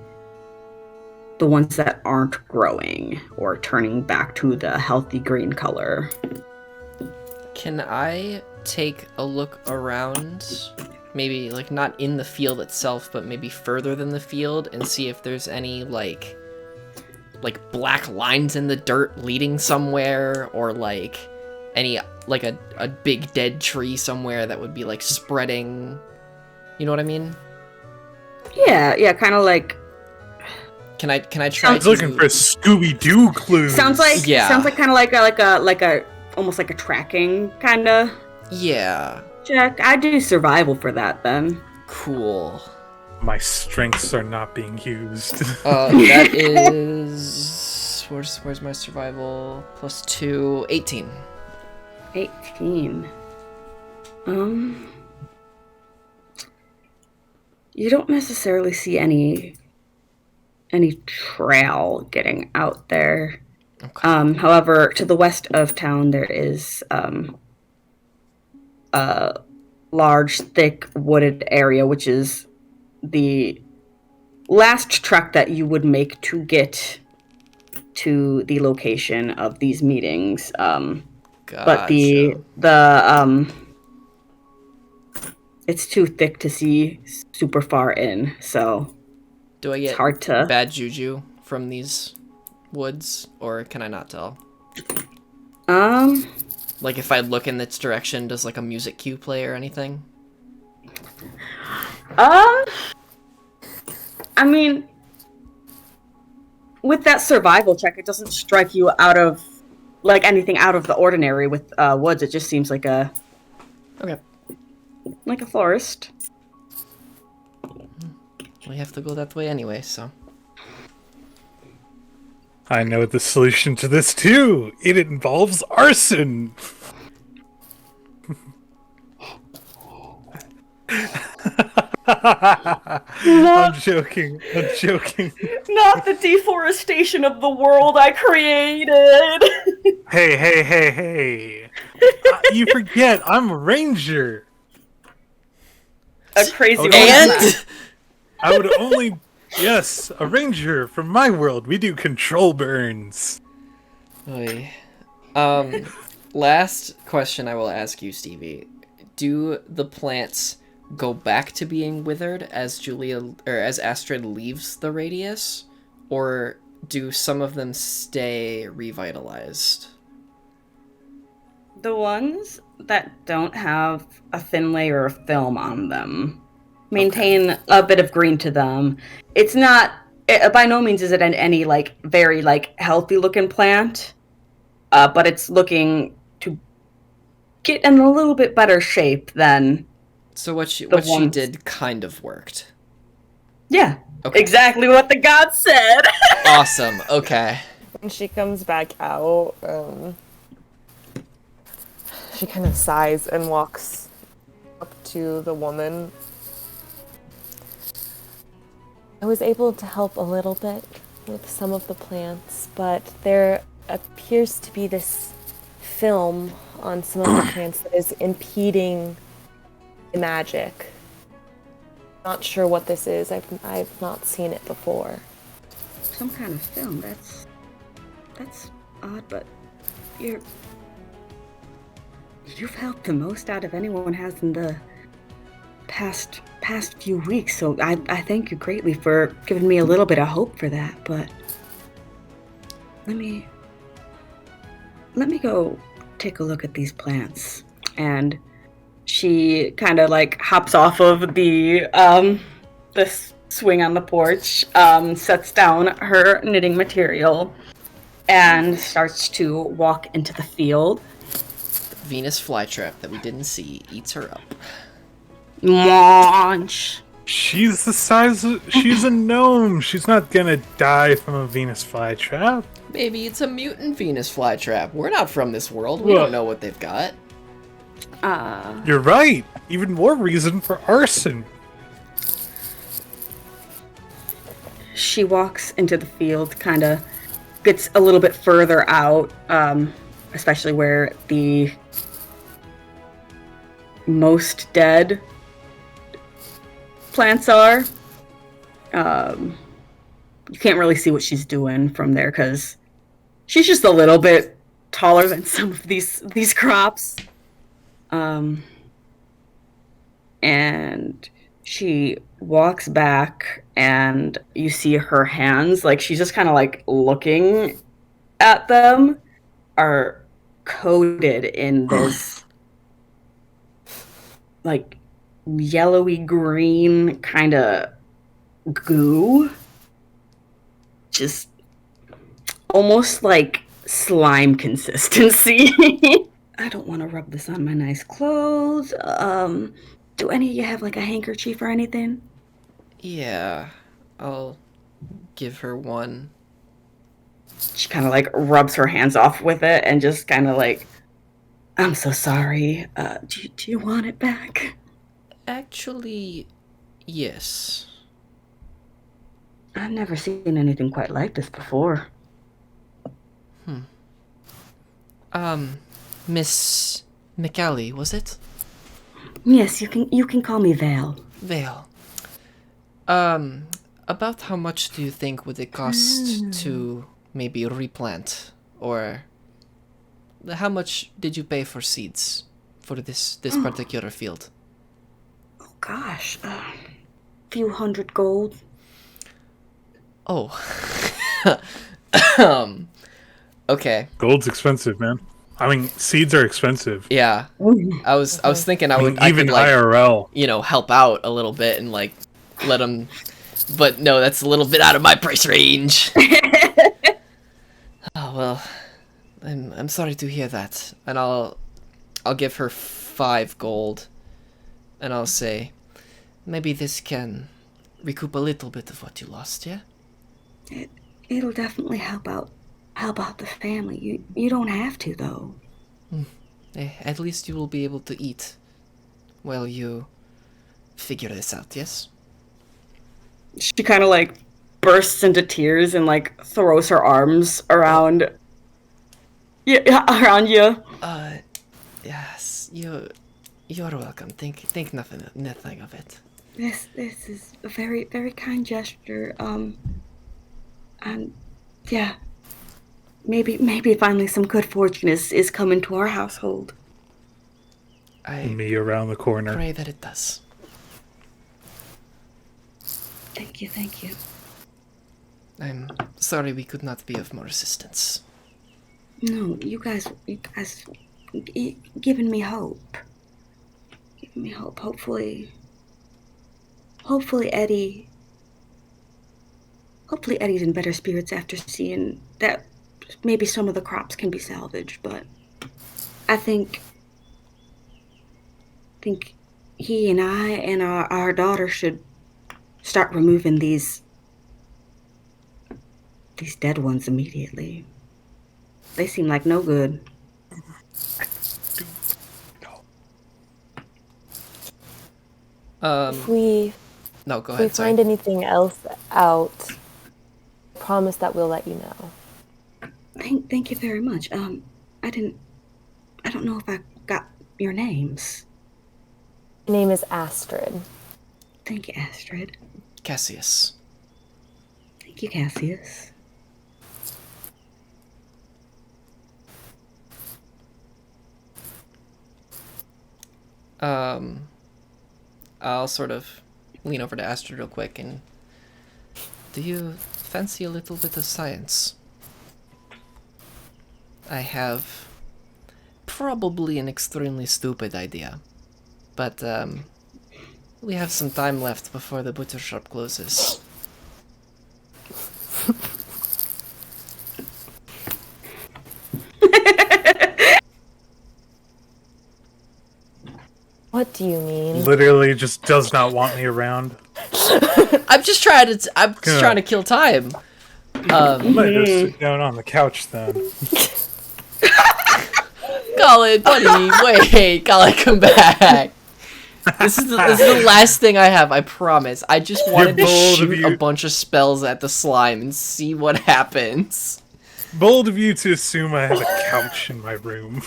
ones that aren't growing or turning back to the healthy green color. Can I take a look around, maybe like not in the field itself, but maybe further than the field, and see if there's any like black lines in the dirt leading somewhere, or like any like a big dead tree somewhere that would be like spreading, you know what I mean? Yeah, kind of like. Can I try? I was looking for Scooby-Doo clues. Sounds like kind of like a almost like a tracking kind of. Yeah. Check. I do survival for that then. Cool. My strengths are not being used. That is where's my survival? +2, 18. 18. You don't necessarily see any trail getting out there. Okay. However, to the west of town there is a large, thick, wooded area, which is the last trek that you would make to get to the location of these meetings. But the it's too thick to see super far in, so do I get it's hard to. bad juju from these woods, or can I not tell? Like if I look in this direction, does like a music cue play or anything? I mean, with that survival check, it doesn't strike you out of like anything out of the ordinary with woods. It just seems like a forest. We have to go that way anyway, so. I know the solution to this too. It involves arson. I'm joking. Not the deforestation of the world I created. Hey. You forget, I'm a ranger. A crazy one. And I would only... Yes, a ranger from my world. We do control burns. Oy. Last question I will ask you, Stevie. Do the plants go back to being withered as Astrid leaves the radius, or do some of them stay revitalized? The ones that don't have a thin layer of film on them maintain a bit of green to them. It's not, by no means is it any like very like healthy looking plant, but it's looking to get in a little bit better shape than. So what she did kind of worked. Yeah, okay. Exactly what the god said. Awesome. Okay. When she comes back out, she kind of sighs and walks up to the woman. I was able to help a little bit with some of the plants, but there appears to be this film on some of the plants that is impeding the magic. Not sure what this is. I've not seen it before. Some kind of film. That's odd, but you've helped the most out of anyone has in the past few weeks, so I thank you greatly for giving me a little bit of hope for that, but let me go take a look at these plants. And she kind of like hops off of the swing on the porch, sets down her knitting material, and starts to walk into the field. Venus flytrap that we didn't see eats her up. Munch. She's a gnome. She's not gonna die from a Venus flytrap. Maybe it's a mutant Venus flytrap. We're not from this world. We don't know what they've got. You're right. Even more reason for arson. she walks into the field, kind of gets a little bit further out, especially where the most dead plants are. You can't really see what she's doing from there because she's just a little bit taller than some of these crops. And she walks back and you see her hands, like she's just kind of like looking at them, are coated in this like yellowy green kind of goo. Just almost like slime consistency. I don't want to rub this on my nice clothes. Do any of you have like a handkerchief or anything? Yeah, I'll give her one. She kind of like rubs her hands off with it and just kind of like, I'm so sorry. Do you want it back? Actually, yes. I've never seen anything quite like this before. Miss McCallie, was it? Yes, you can call me Val. Vale. About how much do you think would it cost to maybe replant? Or how much did you pay for seeds for this particular field? Oh gosh, few hundred gold. Oh. Okay. Gold's expensive, man. I mean, seeds are expensive. Yeah. I was thinking I Even could, like, IRL. Help out a little bit and like let them, but no, that's a little bit out of my price range. Oh well, I'm sorry to hear that, and I'll give her 5 gold, and I'll say, maybe this can recoup a little bit of what you lost, yeah? It'll definitely help out the family. You don't have to though. At least you will be able to eat while you figure this out, yes? She kind of like bursts into tears and like throws her arms around you. Yes, you're welcome. Think nothing of it. This is a very, very kind gesture. And yeah, maybe finally some good fortune is coming to our household. Me around the corner. Pray that it does. Thank you. I'm sorry we could not be of more assistance. No, you guys giving me hope. Hopefully Eddie's in better spirits after seeing that maybe some of the crops can be salvaged, but I think he and I and our daughter should start removing these dead ones immediately. They seem like no good. If we No, go ahead. find anything else out, promise that we'll let you know. Thank you very much. I don't know if I got your names. My name is Astrid. Thank you, Astrid. Cassius. Thank you, Cassius. I'll sort of lean over to Astrid real quick and... Do you fancy a little bit of science? I have probably an extremely stupid idea, but we have some time left before the butcher shop closes. What do you mean? Literally just does not want me around. I'm just trying to kill time. I might just sit down on the couch then. Colin, buddy, wait, Colin, come back. This is the last thing I have, I promise. I just wanted to bold of shoot you. a bunch of spells at the slime and see what happens. Bold of you to assume I have a couch in my room.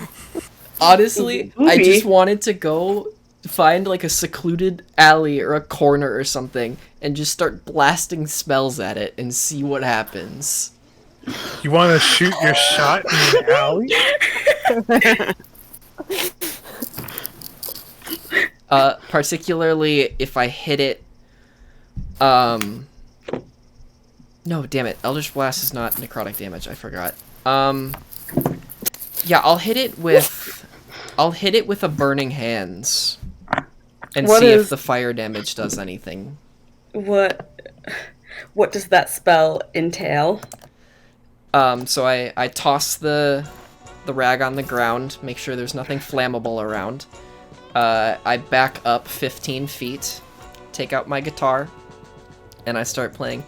Honestly, I Movie. just wanted to go find like a secluded alley or a corner or something and just start blasting spells at it and see what happens. You want to shoot your shot in an alley? Particularly if I hit it. No, damn it. Eldritch Blast is not necrotic damage. I forgot. Yeah, I'll hit it with a Burning Hands, and What see if is- the fire damage does anything. What does that spell entail? So I toss the rag on the ground, make sure there's nothing flammable around. I back up 15 feet, take out my guitar, and I start playing.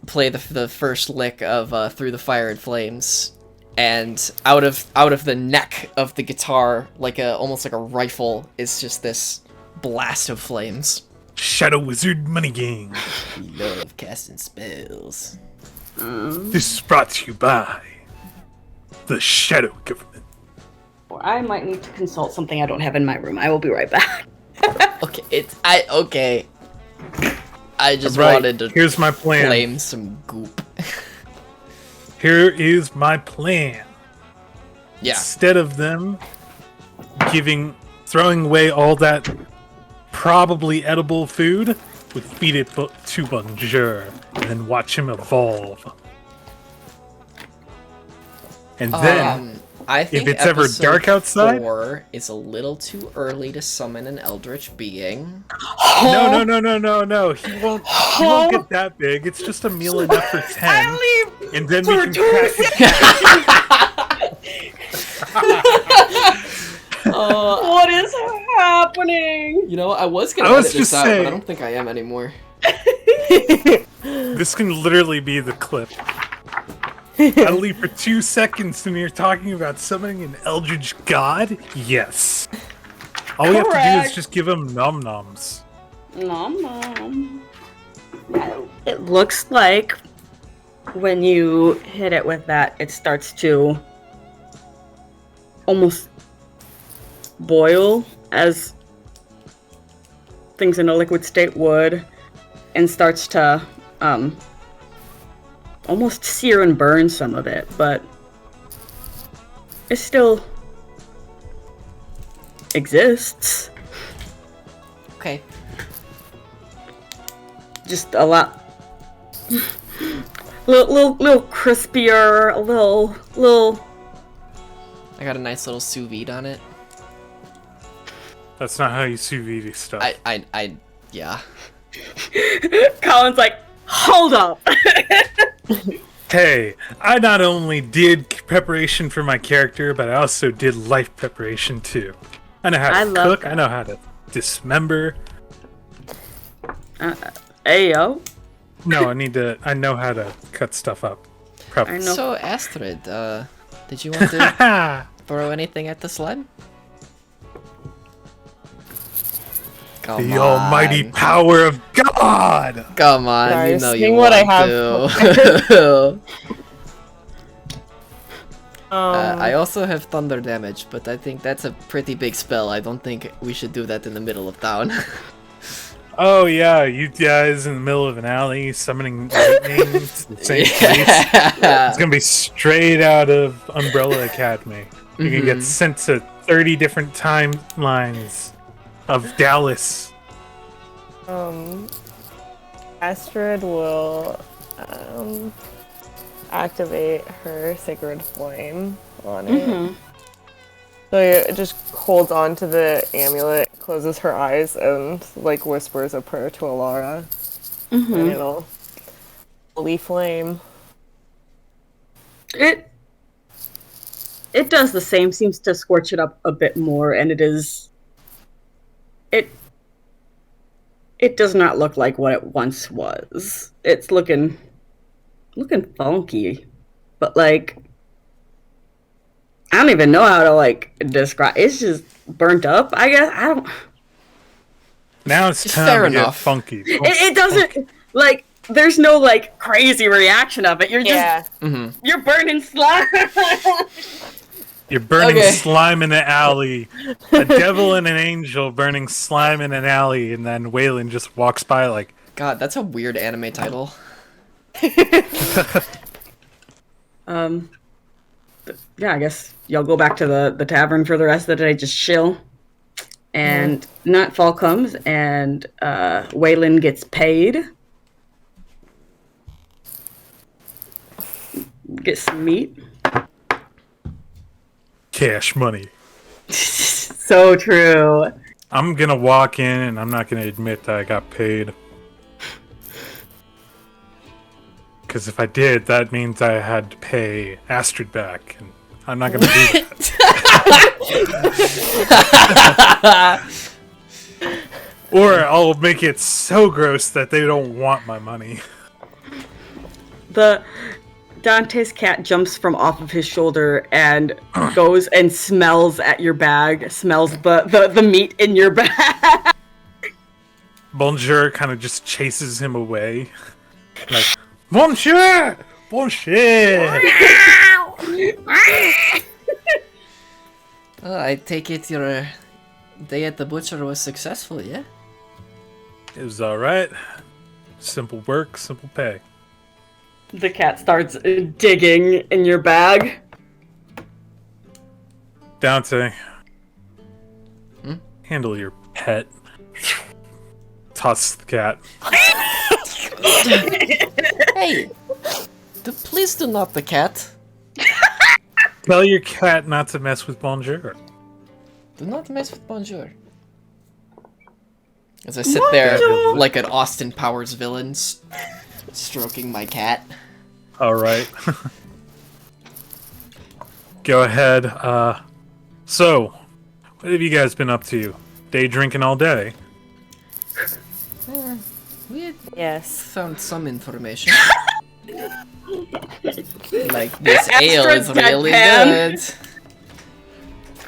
Play the first lick of Through the Fire and Flames, and out of the neck of the guitar, almost like a rifle, is just this blast of flames. Shadow Wizard Money Gang. We love casting spells. This is brought to you by the Shadow Government. I might need to consult something I don't have in my room. I will be right back. Okay, okay. I just Right, wanted to here's my plan. flame some goop. Here is my plan. Yeah. Instead of them throwing away all that probably edible food, we feed it to Bonjour and then watch him evolve. And then, I think it's ever episode dark outside- 4 is a little too early to summon an eldritch being. no, he won't get that big. It's just a meal enough for 10. And then we can What is happening? You know, I was gonna I was edit this just out, but saying. I don't think I am anymore. This can literally be the clip. I'll leave for 2 seconds and you're talking about summoning an eldritch god? Yes. All we have to do is Correct. just give him nom-noms. Nom nom. It looks like when you hit it with that, it starts to almost boil as things in a liquid state would, and starts to almost sear and burn some of it, but it still exists. Okay. Just a lot, little crispier, a little. I got a nice little sous vide on it. That's not how you sous vide stuff. Yeah. Colin's like, hold up. Hey, I not only did preparation for my character, but I also did life preparation too. I know how to I love cook, that. I know how to dismember. Ayo. No, I know how to cut stuff up. I know. So, Astrid, did you want to Ha! throw anything at the slime? Come The on. almighty power of God! Come on, Sorry, you know you seeing want what I have. to. Um, I also have thunder damage, but I think that's a pretty big spell. I don't think we should do that in the middle of town. Oh yeah, you guys in the middle of an alley summoning lightning to the same place. It's gonna be straight out of Umbrella Academy. You're gonna get sent to 30 different timelines of Dallas. Astrid will activate her sacred flame on it. So it just holds on to the amulet, closes her eyes, and like whispers a prayer to Alara. And it'll holy flame. It does the same, seems to scorch it up a bit more, and it does not look like what it once was. It's looking funky. but like, I don't even know how to like describe. It's just burnt up. I guess I don't. Now it's time fair to get enough. funky. It doesn't like. There's no like crazy reaction of it. You're just you're burning slime. You're burning Okay. slime in an alley. A devil and an angel burning slime in an alley, and then Waylon just walks by like, God, that's a weird anime title. Yeah, I guess y'all go back to the tavern for the rest of the day. Just chill. And nightfall comes, and Waylon gets paid. Get some meat. cash money. So true. I'm gonna walk in and I'm not gonna admit that I got paid. Because if I did, that means I had to pay Astrid back, and I'm not gonna do that. Or I'll make it so gross that they don't want my money. Dante's cat jumps from off of his shoulder and goes and smells at your bag, smells the meat in your bag. Bonjour kind of just chases him away. Like, Bonjour! Bonjour! I take it your day at the butcher was successful, yeah? It was alright. Simple work, simple pay. The cat starts digging in your bag. Dante. Handle your pet. Toss the cat. Hey! Please do not the cat. Tell your cat not to mess with Bonjour. Do not mess with Bonjour. As I sit there like an Austin Powers villain, stroking my cat. Alright. Go ahead. So, what have you guys been up to? Day drinking all day? We had Yes. found some information. Like, this ale is Extra really deadpan.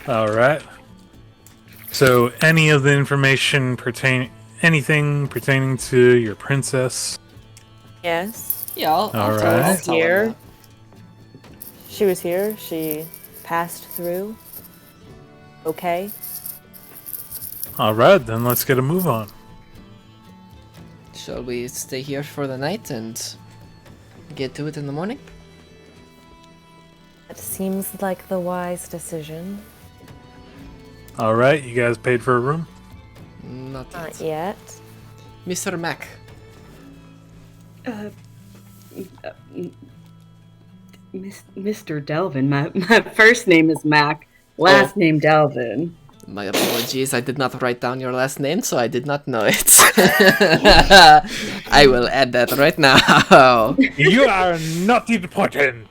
good. Alright. So, any of the information anything pertaining to your princess? Yes. Yeah, I'll Alright. tell him Here. that. She was here. She passed through. Okay. Alright, then let's get a move on. Shall we stay here for the night and get to it in the morning? That seems like the wise decision. Alright, you guys paid for a room? Not Not yet. yet. Mr. Mac. Mr. Delvin. My first name is Mac. Last name Delvin. My apologies, I did not write down your last name, so I did not know it. I will add that right now. You are not important!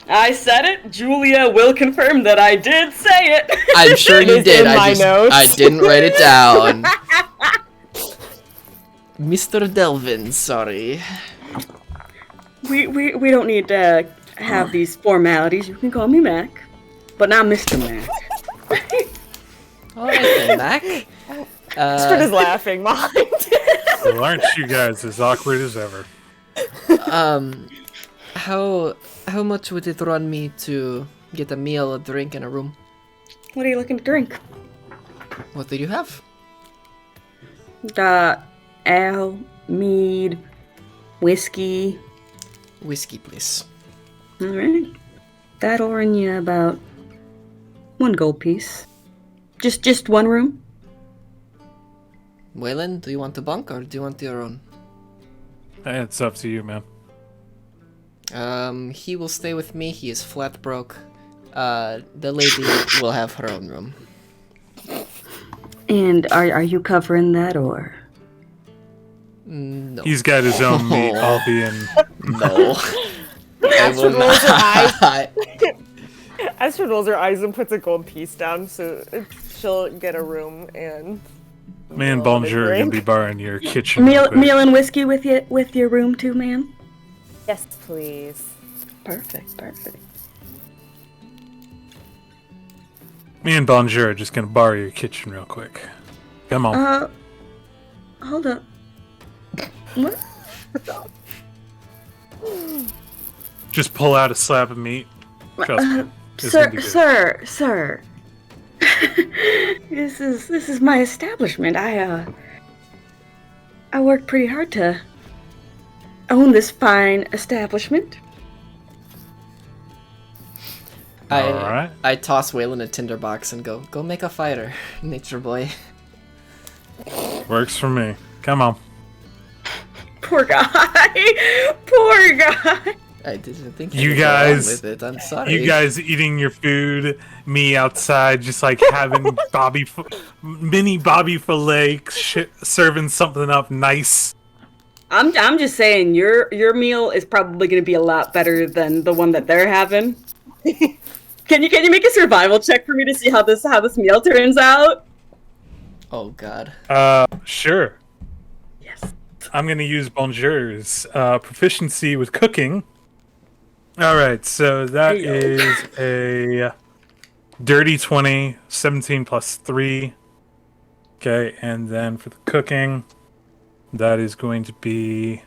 I said it. Julia will confirm that I did say it. I'm sure you is did. in my notes. I didn't write it down. Mr. Delvin, sorry. We don't need to have these formalities. You can call me Mac, but not Mr. Mac. Alright then, Mac. Astrid is laughing behind. Well, aren't you guys as awkward as ever? How much would it run me to get a meal, a drink, and a room? What are you looking to drink? What do you have? Ale, mead, whiskey. Whiskey, please. All right. That'll run you about 1 gold piece. Just one room? Waylon, do you want to bunk or do you want your own? It's up to you, man. He will stay with me. He is flat broke. The lady will have her own room. And are you covering that or? No. He's got his own meat. I'll be in. No. I will Astrid rolls her eyes. not. Astrid rolls her eyes and puts a gold piece down, so she'll get a room and. Me and meal and a Bonjour are gonna drink. be barring your kitchen. real Meal, quick. meal and whiskey with your room too, man? Yes, please. Perfect. Me and Bonjour are just gonna borrow your kitchen real quick. Come on. Hold up. What? Just pull out a slab of meat. Trust me. It's gonna be good. Sir. This is my establishment. I worked pretty hard to own this fine establishment. Alright. I toss Waylon a tinderbox and go make a fire, nature boy. Works for me. Come on. Poor guy. I didn't think You would go on guys- with it. I'm sorry. You guys eating your food, me outside just like having mini Bobby fillet, serving something up nice. I'm just saying your meal is probably going to be a lot better than the one that they're having. Can you make a survival check for me to see how this meal turns out? Oh God. Sure. Yes. I'm gonna use Bonjour's proficiency with cooking. Alright, so that is a dirty 20, 17 plus 3. Okay, and then for the cooking, that is going to be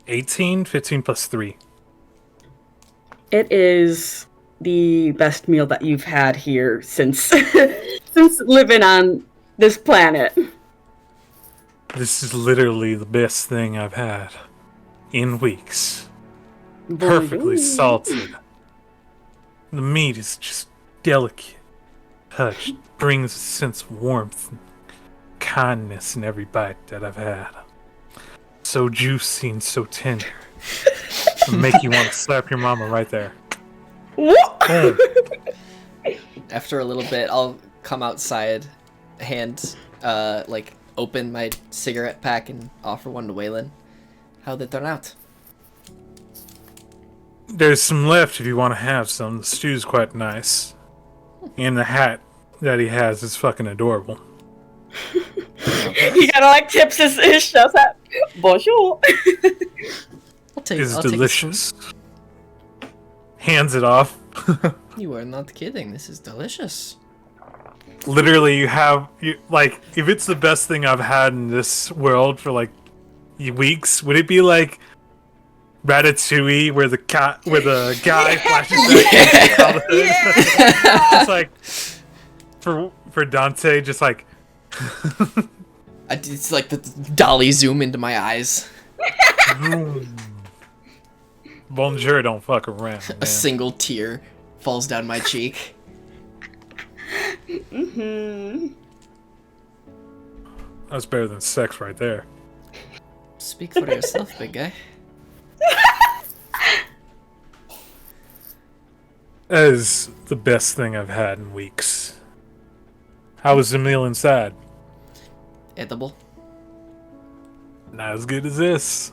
18, 15 plus 3. It is the best meal that you've had here since living on this planet. This is literally the best thing I've had in weeks. Perfectly salted. The meat is just delicate. Touch brings a sense of warmth and kindness in every bite that I've had. So juicy and so tender. It'll make you want to slap your mama right there. What? Boom. After a little bit, I'll come outside, open my cigarette pack and offer one to Waylon. How'd they turn out? There's some left if you want to have some. The stew's quite nice. And the hat that he has is fucking adorable. He kind of tips his chef's hat. Bonjour. It's delicious. Hands it off. You are not kidding. This is delicious. Literally, if it's the best thing I've had in this world for weeks, would it be like Ratatouille, where the guy flashes back out of it? It's like for Dante, just like It's like the dolly zoom into my eyes. Bonjour, don't fuck around. Man. A single tear falls down my cheek. That's better than sex right there. Speak for yourself, big guy. That is the best thing I've had in weeks. How was the meal inside? Edible. Not as good as this.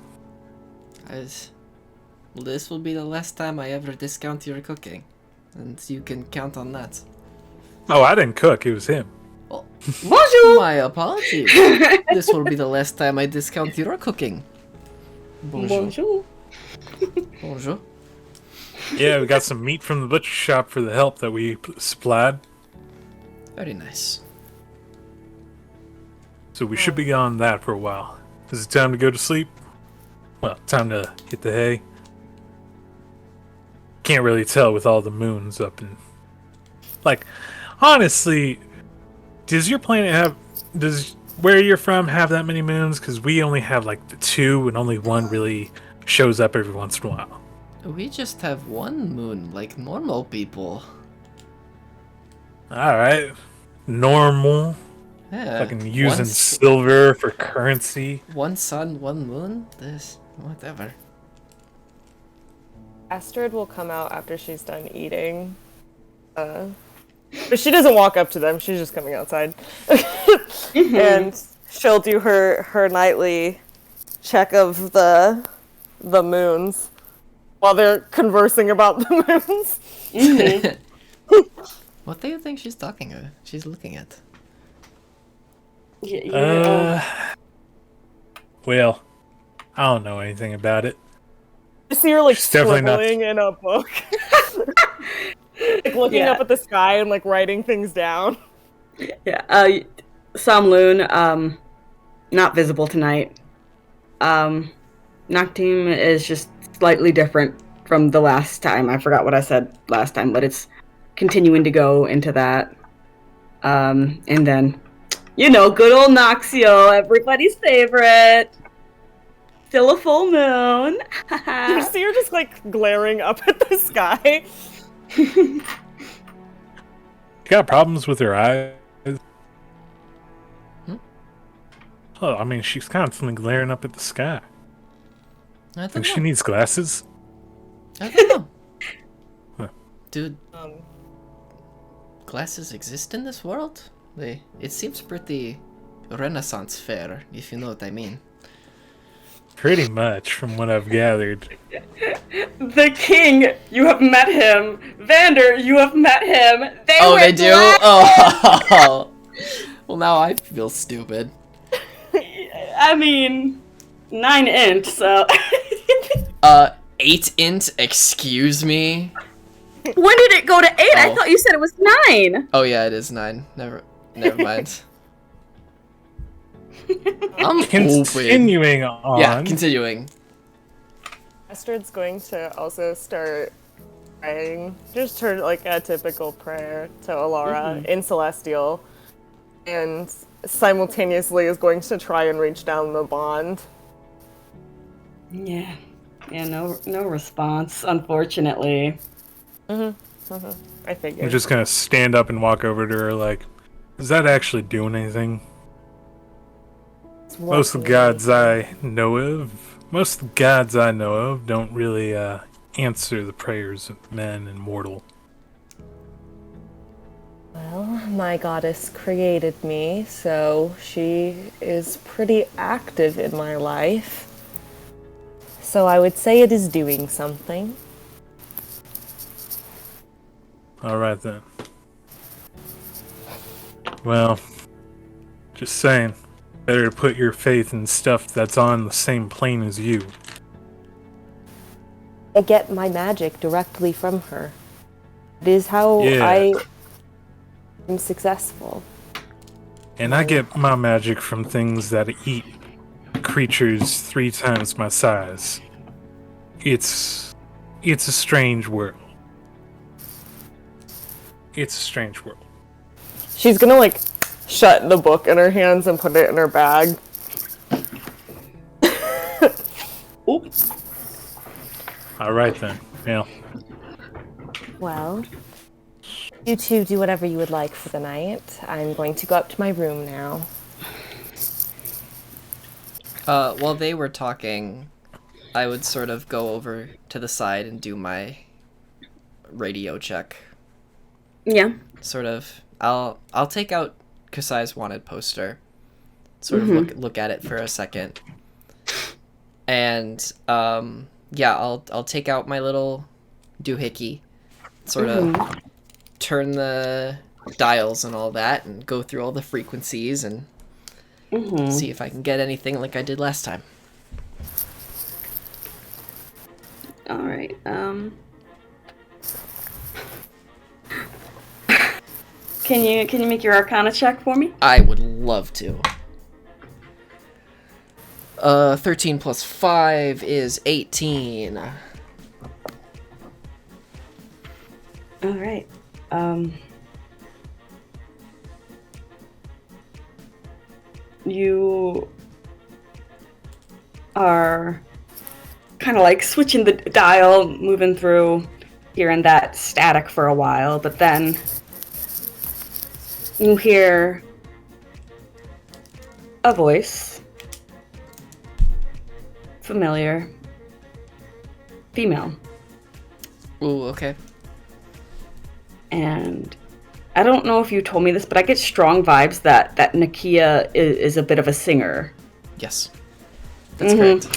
This will be the last time I ever discount your cooking. And you can count on that. Oh, I didn't cook. It was him. Well, Bonjour. my apologies. This will be the last time I discount your cooking. Bonjour. Bonjour. Yeah, we got some meat from the butcher shop for the help that we supplied. Very nice. So we should be on that for a while. Is it time to go to sleep? Well, time to hit the hay. Can't really tell with all the moons up and... honestly, does your planet does where you're from have that many moons? Because we only have the 2 and only one really shows up every once in a while. We just have one moon, like normal people. Alright. Normal. Yeah. Fucking using silver for currency. One sun, one moon? This, whatever. Astrid will come out after she's done eating. But she doesn't walk up to them, she's just coming outside. And she'll do her nightly check of the moons while they're conversing about the moons. What do you think she's she's looking at? Well, I don't know anything about it. I see her like She's definitely not- scribbling in a book. Like looking up at the sky and like writing things down. Yeah. Samloon, not visible tonight. Nocteam is just slightly different from the last time. I forgot what I said last time, but it's continuing to go into that. And then, good old Noxio, everybody's favorite. Still a full moon. You see her just like glaring up at the sky. Got problems with her eyes. Oh, I mean, she's constantly glaring up at the sky. I Think don't she know. needs glasses? I don't know. Huh. Dude, glasses exist in this world? It seems pretty Renaissance fair, if you know what I mean. Pretty much, from what I've gathered. The king, you have met him. Vander, you have met him. They do? Oh. Well, now I feel stupid. I mean, 9 int, so. 8 int, excuse me? When did it go to 8? I Oh. thought you said it was 9. Oh yeah, it is 9. Never mind. I'm hoping. Continuing on. Yeah, continuing. Astrid's going to also start praying, just her like a typical prayer to Alara in Celestial, and simultaneously is going to try and reach down the bond. Yeah, no response, unfortunately. I figured. I'm just gonna stand up and walk over to her like, does that actually do anything? Most of the gods I know of don't really answer the prayers of men and mortal. Well, my goddess created me, so she is pretty active in my life. So I would say it is doing something. Alright then. Well, just saying. Better to put your faith in stuff that's on the same plane as you. I get my magic directly from her. It is how Yeah. I am successful. And I get my magic from things that eat creatures 3 times my size. It's a strange world. It's a strange world. She's gonna like shut the book in her hands and put it in her bag. Oops. Alright then. Yeah. Well, you two do whatever you would like for the night. I'm going to go up to my room now. While they were talking, I would sort of go over to the side and do my radio check. Yeah. Sort of, I'll take out Kasai's wanted poster. Sort of look at it for a second. And yeah, I'll take out my little doohickey, sort of turn the dials and all that, and go through all the frequencies and see if I can get anything like I did last time. All right. Can you make your Arcana check for me? I would love to. 13 plus 5 is 18. All right. You are kind of like switching the dial, moving through hearing that static for a while, but then you hear a voice. Familiar. Female. Ooh, okay. And I don't know if you told me this, but I get strong vibes that Nakia is a bit of a singer. Yes. That's correct.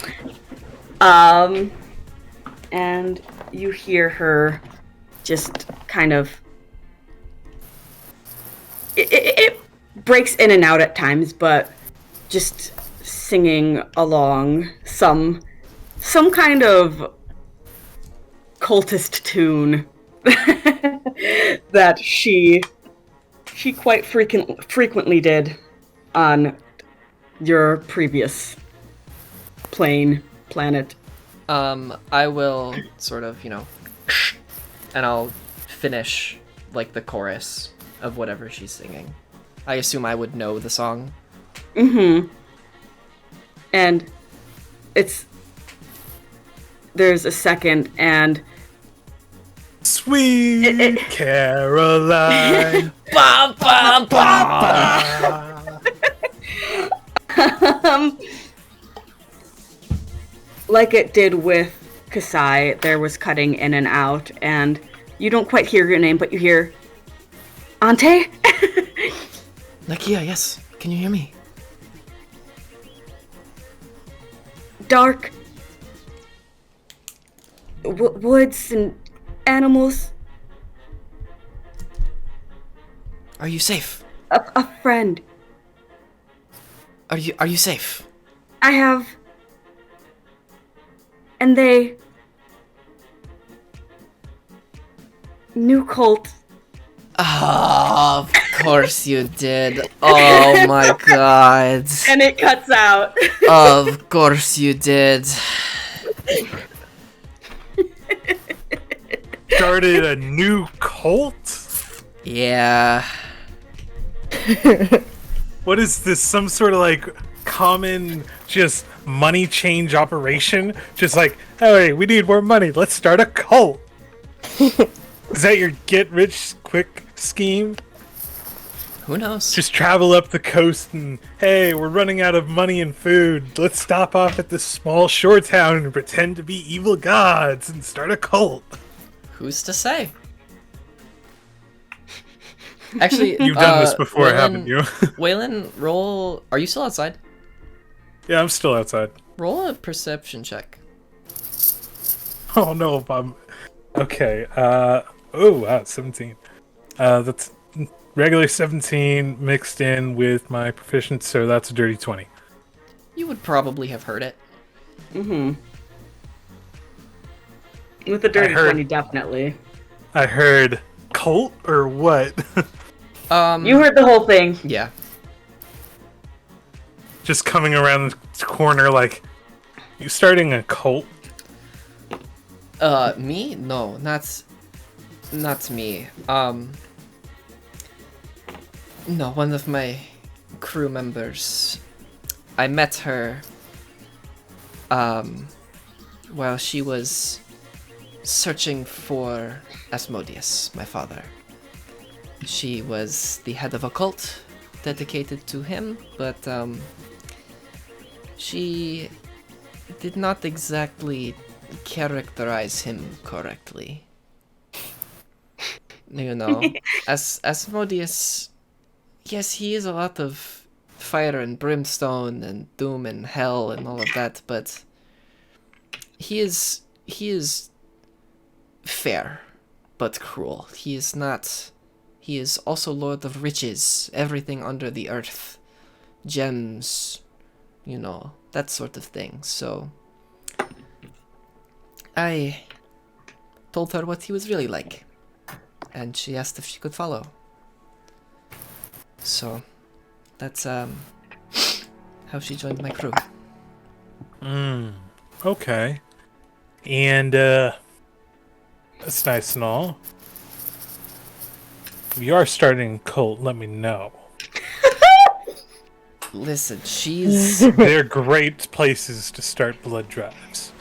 And you hear her just kind of... It breaks in and out at times, but just singing along some kind of cultist tune that she quite frequently did on your previous planet. I will sort of, and I'll finish, like, the chorus of whatever she's singing. I assume I would know the song. Mm-hmm. And there's a second, and Sweet Caroline. Ba, ba, ba, ba. Like it did with Kasai, there was cutting in and out, and you don't quite hear your name, but you hear Ante? Nakia, yes. Can you hear me? Dark woods and animals. Are you safe? A friend. Are you safe? I have... And they... New cult. Oh, of course you did. Oh my god. And it cuts out. Of course you did. Started a new cult? Yeah. What is this? Some sort of like common just money change operation? Just like, hey, we need more money. Let's start a cult. Is that your get rich quick scheme? Who knows? Just travel up the coast and, hey, we're running out of money and food. Let's stop off at this small shore town and pretend to be evil gods and start a cult. Who's to say? Actually, You've done this before, Waylon, haven't you? Waylon, roll... Are you still outside? Yeah, I'm still outside. Roll a perception check. Oh no, if I'm... Okay, oh wow, 17. That's regular 17 mixed in with my proficient, so that's a dirty 20. You would probably have heard it. Mm-hmm. With the dirty 20, definitely. I heard cult or what? You heard the whole thing. Yeah. Just coming around the corner like, you starting a cult? Me? No, not me. No, one of my crew members. I met her, while she was searching for Asmodeus, my father. She was the head of a cult dedicated to him, but, she did not exactly characterize him correctly. You know, Asmodeus, yes, he is a lot of fire and brimstone and doom and hell and all of that, but he is fair, but cruel. He is also Lord of Riches, everything under the earth, gems, you know, that sort of thing. So I told her what he was really like, and she asked if she could follow. So that's how she joined my crew. Okay. And that's nice and all. If you are starting a cult, let me know. Listen, she's... They're great places to start blood drives.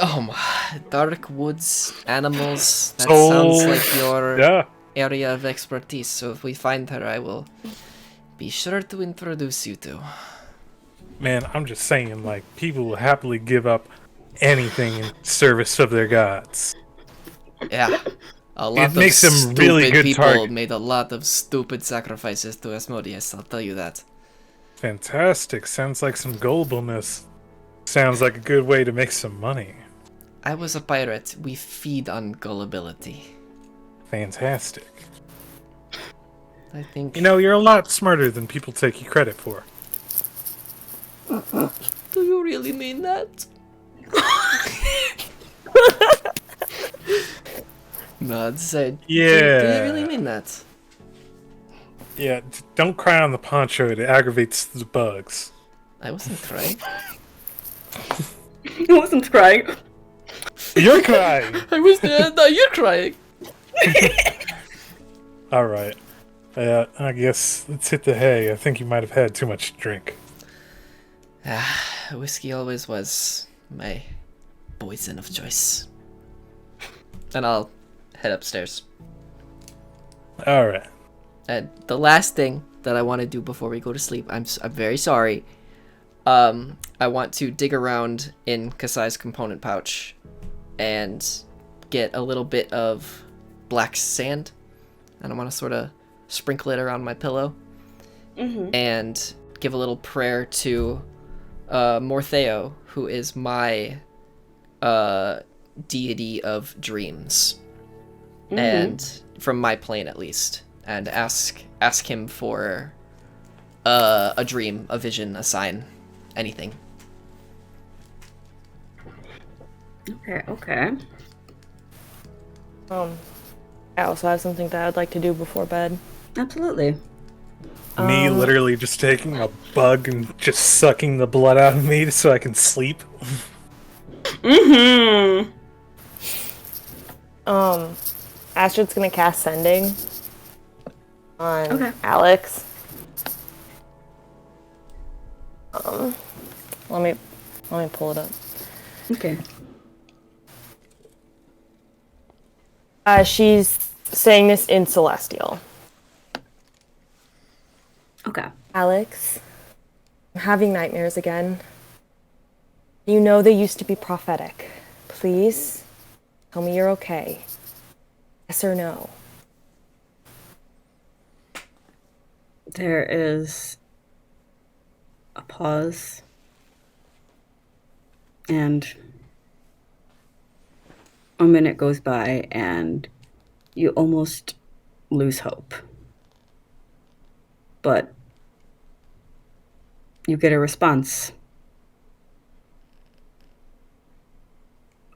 Oh my... Dark woods, animals, that Souls. sounds like your Yeah. area of expertise, so if we find her, I will be sure to introduce you to. Man, I'm just saying, like, people will happily give up anything in service of their gods. Yeah. A lot of makes them really stupid good people target. made a lot of stupid sacrifices to Asmodeus, I'll tell you that. Fantastic. Sounds like some gullibility. Sounds like a good way to make some money. I was a pirate. We feed on gullibility. Fantastic. I think... You know, you're a lot smarter than people take you credit for. Do you really mean that? No, it's do Yeah. you really mean that? Yeah, don't cry on the poncho. It aggravates the bugs. I wasn't crying. I wasn't crying. You're crying! I was no, you're crying. Alright. I guess let's hit the hay. I think you might have had too much to drink. Whiskey always was my poison of choice. And I'll head upstairs. Alright. And the last thing that I want to do before we go to sleep, I'm very sorry. I want to dig around in Kasai's component pouch and get a little bit of black sand, and I want to sort of sprinkle it around my pillow and give a little prayer to Mortheo, who is my deity of dreams, and from my plane at least, and ask him for a dream, a vision, a sign, anything. Okay. I also have something that I'd like to do before bed. Absolutely. Me literally just taking a bug and just sucking the blood out of me so I can sleep. Astrid's gonna cast sending on Okay. Alex. Let me pull it up. Okay. She's saying this in Celestial. Okay. Alex, I'm having nightmares again. You know they used to be prophetic. Please, tell me you're okay. Yes or no? There is a pause. And a minute goes by and you almost lose hope. But you get a response.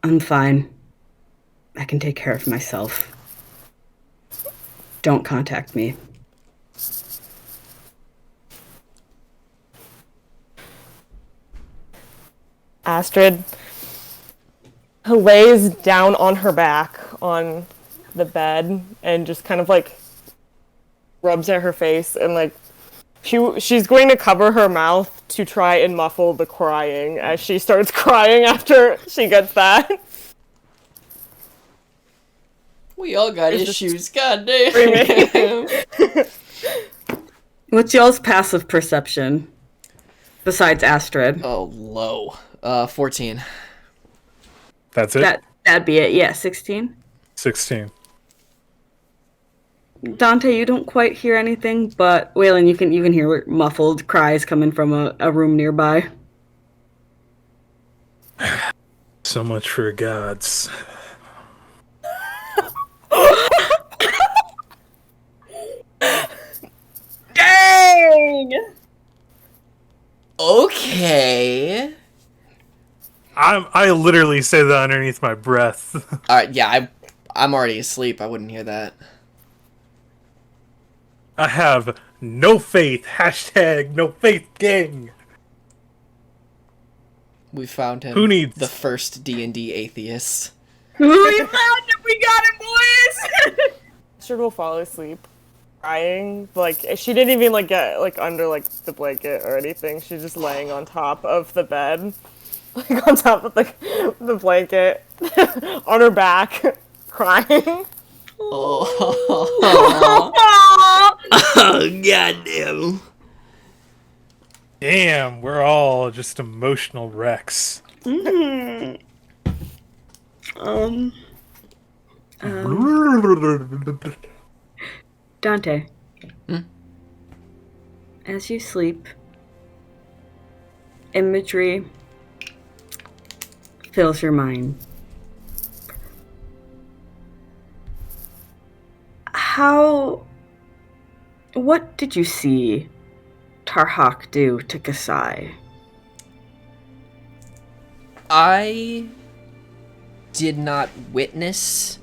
I'm fine. I can take care of myself. Don't contact me. Astrid lays down on her back on the bed and just kind of like rubs at her face, and like she's going to cover her mouth to try and muffle the crying as she starts crying after she gets that. We all got issues, goddamn. What's y'all's passive perception? Besides Astrid. Oh, low. 14. That's it? That'd be it, yeah, 16. 16. Dante, you don't quite hear anything, but Waylon, you can hear muffled cries coming from a room nearby. So much for gods. Dang! Okay. I literally say that underneath my breath. Alright, yeah, I'm already asleep. I wouldn't hear that. I have no faith. Hashtag no faith gang. We found him. Who needs- the first D&D atheist? We found it! We got it, boys! Astrid will fall asleep crying. Like, she didn't even like get like under like the blanket or anything. She's just laying on top of the bed. Like on top of the blanket on her back crying. Oh, goddamn. Damn, we're all just emotional wrecks. Dante. As you sleep, imagery fills your mind. What did you see Tarhak do to Kasai? I did not witness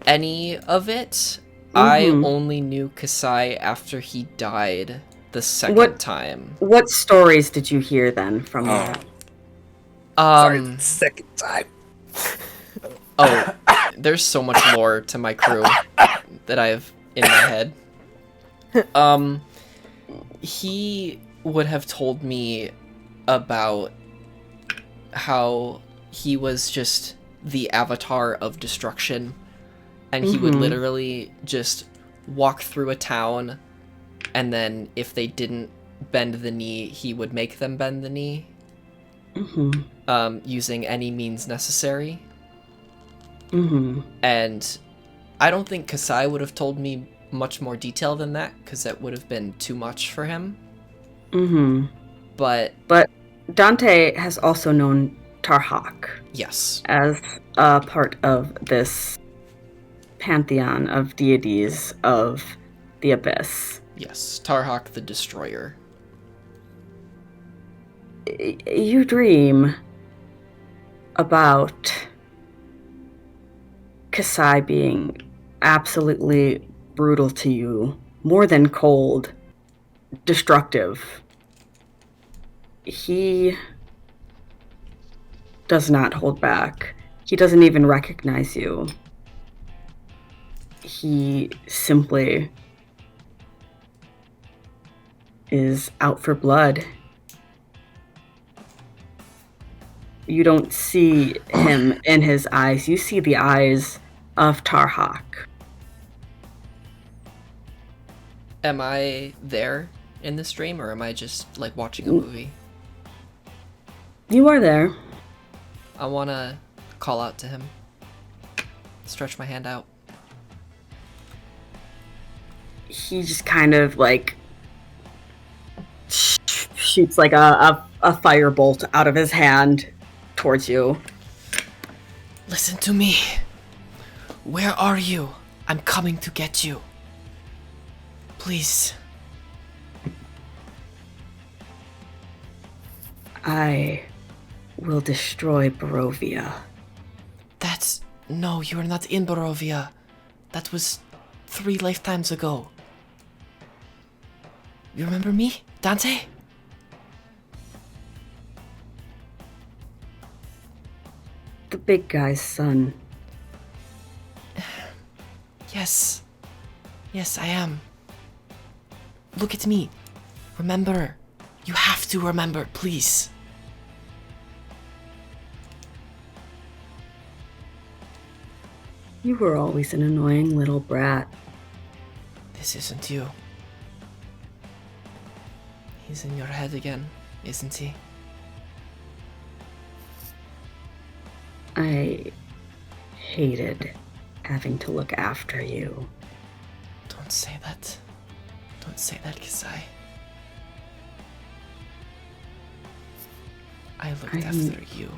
any of it. I only knew Kasai after he died the second time. What stories did you hear then from that? Second time. Oh, there's so much lore to my crew that I have in my head. He would have told me about how he was just the avatar of destruction, and he would literally just walk through a town, and then if they didn't bend the knee, he would make them bend the knee, using any means necessary. And I don't think Kasai would have told me much more detail than that, because that would have been too much for him. But Dante has also known Tarhak. Yes. As a part of this pantheon of deities of the Abyss. Yes, Tarhak the Destroyer. You dream about Kasai being absolutely brutal to you, more than cold, destructive. He does not hold back. He doesn't even recognize you. He simply is out for blood. You don't see him in his eyes. You see the eyes of Tarhak. Am I there in this dream, or am I just, like, watching a movie? You are there. I want to call out to him. Stretch my hand out. He just kind of, like, shoots, like, a firebolt out of his hand towards you. Listen to me. Where are you? I'm coming to get you. Please. I will destroy Barovia. No, you are not in Barovia. That was 3 lifetimes ago. You remember me, Dante? The big guy's son. Yes. Yes, I am. Look at me. Remember. You have to remember, please. You were always an annoying little brat. This isn't you. He's in your head again, isn't he? I hated having to look after you. Don't say that. Don't say that, Kasai. I looked after you.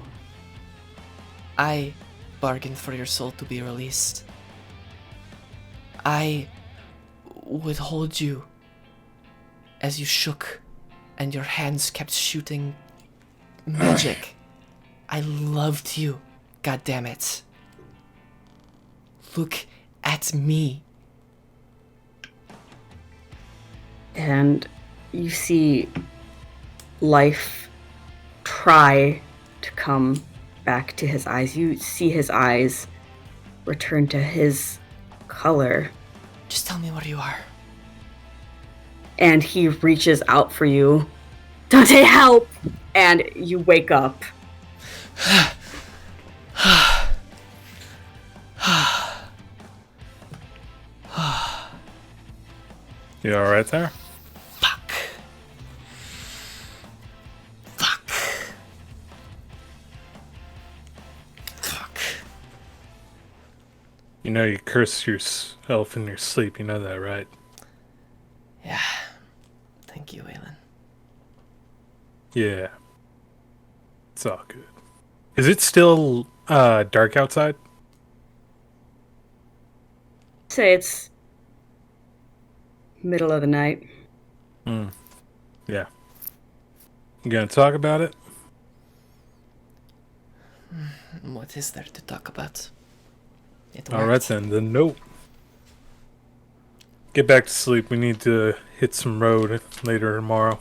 I bargained for your soul to be released. I would hold you as you shook and your hands kept shooting magic. I loved you, God damn it. Look at me. And you see life try to come back to his eyes. You see his eyes return to his color. Just tell me where you are. And he reaches out for you. Dante, help! And you wake up. You alright there? Fuck. Fuck. Fuck. You know you curse yourself in your sleep, you know that, right? Yeah. Thank you, Waylon. Yeah. It's all good. Is it still dark outside? Say it's middle of the night. Yeah. You gonna talk about it? What is there to talk about? It All right worked. then nope. Get back to sleep. We need to hit some road later tomorrow.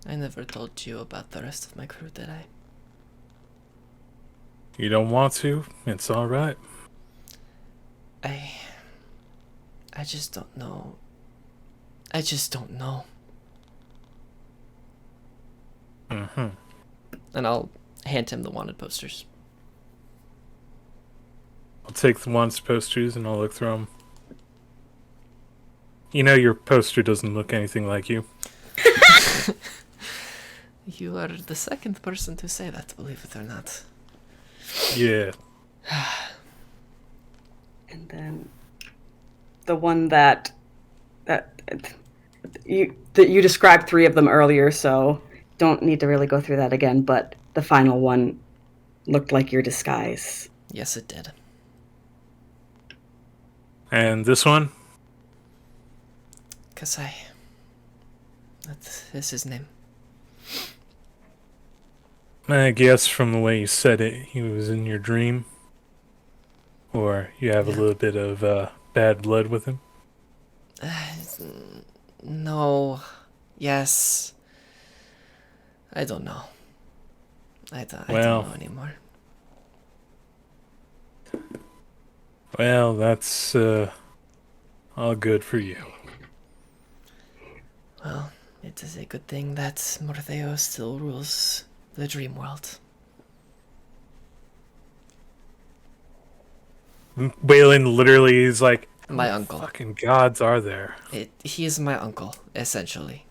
I never told you about the rest of my crew, did I? You don't want to? It's all right. I just don't know. I just don't know. Mm-hmm. And I'll hand him the wanted posters. I'll take the ones posters and I'll look through them. You know your poster doesn't look anything like you. You are the second person to say that, believe it or not. Yeah. And then the one that you described 3 of them earlier, so don't need to really go through that again. But the final one looked like your disguise. Yes, it did. And this one? Kasai. That is his name. I guess from the way you said it, he was in your dream. Or you have a little bit of bad blood with him. No. Yes. I don't know. I don't know anymore. Well, that's all good for you. Well, it is a good thing that Mortheo still rules the dream world. Waylon literally is like, My "How uncle. fucking gods are there?" He is my uncle, essentially.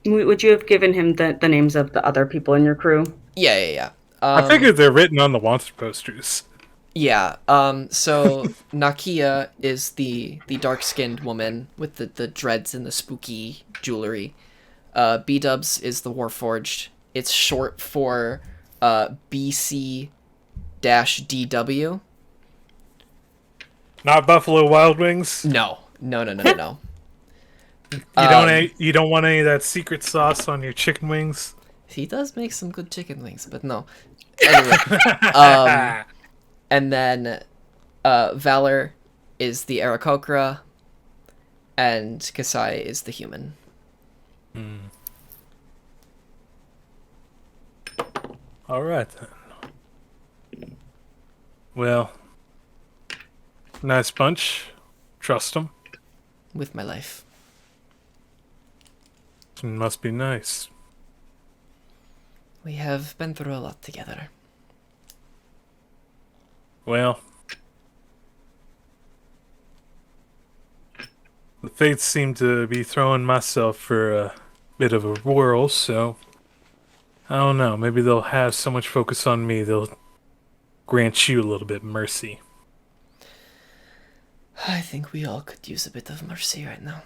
Would you have given him the names of the other people in your crew? Yeah. I figured they're written on the wanted posters. Yeah, so Nakia is the dark-skinned woman with the dreads and the spooky jewelry. B-Dubs is the Warforged. It's short for BC-DW. Not Buffalo Wild Wings. No. You don't want any of that secret sauce on your chicken wings. He does make some good chicken wings, but no. Anyway, and then Valor is the Aarakocra, and Kasai is the human. All right then. Well, nice bunch. Trust them. With my life. It must be nice. We have been through a lot together. Well, the fates seem to be throwing myself for a bit of a whirl, so I don't know. Maybe they'll have so much focus on me, they'll grant you a little bit mercy. I think we all could use a bit of mercy right now.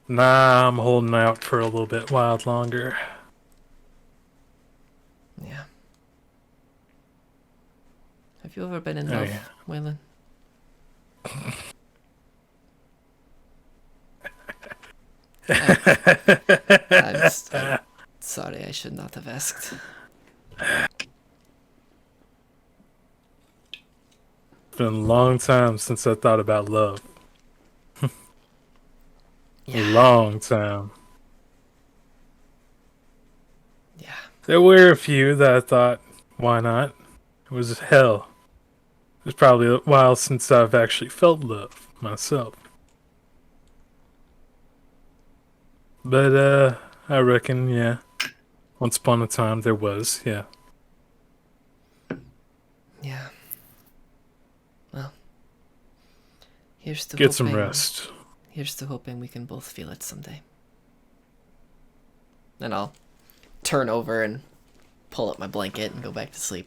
Nah, I'm holding out for a little bit while longer. Yeah. Have you ever been in Oh, love, yeah. Waylon? I'm sorry, I should not have asked. It's been a long time since I thought about love. A long time. Yeah. There were a few that I thought, why not? It was hell. It was probably a while since I've actually felt love myself. But, I reckon, yeah. Once upon a time there was, yeah. Yeah. Well, here's to Get some hoping- rest. Here's to hoping we can both feel it someday. And I'll turn over and pull up my blanket and go back to sleep.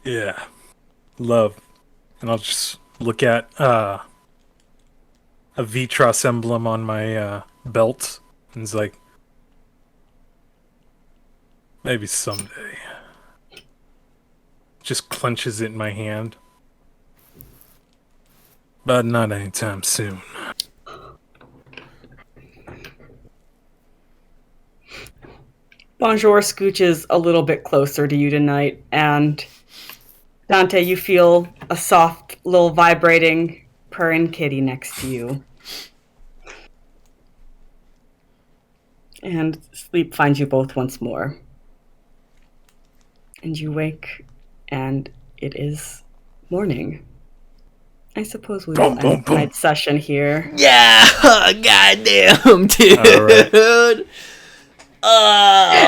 Yeah. Love. And I'll just look at, a Vitros emblem on my, belt. And it's like, maybe someday. Just clenches it in my hand. But not anytime soon. Bonjour scooches a little bit closer to you tonight, and Dante, you feel a soft, little vibrating, purring kitty next to you. And sleep finds you both once more. And you wake, and it is morning. I suppose we will end tonight's session here. Yeah! Goddamn, dude! Alright.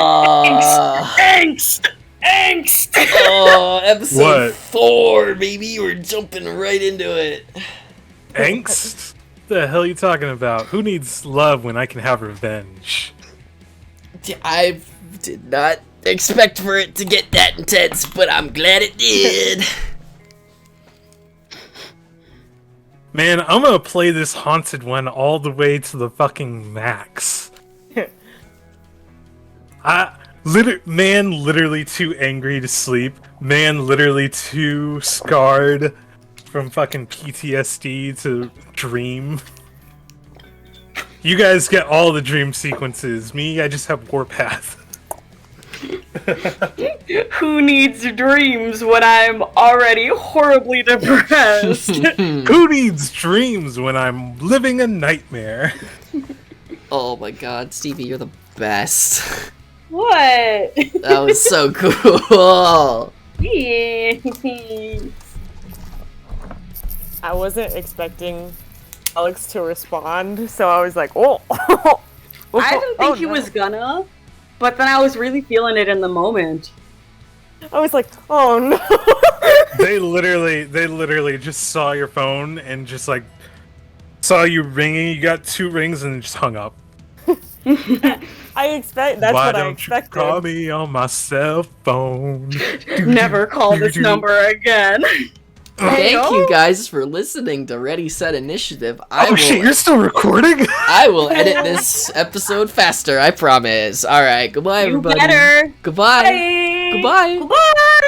Angst! Angst! Oh, episode What? 4, baby. We're jumping right into it. Angst? The hell are you talking about? Who needs love when I can have revenge? I did not expect for it to get that intense, but I'm glad it did. Man, I'm gonna play this haunted one all the way to the fucking max. Man literally too angry to sleep. Man literally too scarred from fucking PTSD to dream. You guys get all the dream sequences. Me, I just have Warpath. Who needs dreams when I'm already horribly depressed? Who needs dreams when I'm living a nightmare? Oh my god, Stevie, you're the best. What? That was so cool. I wasn't expecting Alex to respond, so I was like, oh. I didn't think he was gonna, but then I was really feeling it in the moment. I was like, oh no. They literally just saw your phone and just like saw you ringing. You got 2 rings and just hung up. That's Why what I don't expected. you call me on my cell phone? Never call this number again. Thank you guys for listening to Ready Set Initiative. Shit, you're still recording? I will edit this episode faster, I promise. Alright, goodbye everybody. You better. Goodbye. Bye. Goodbye. Goodbye.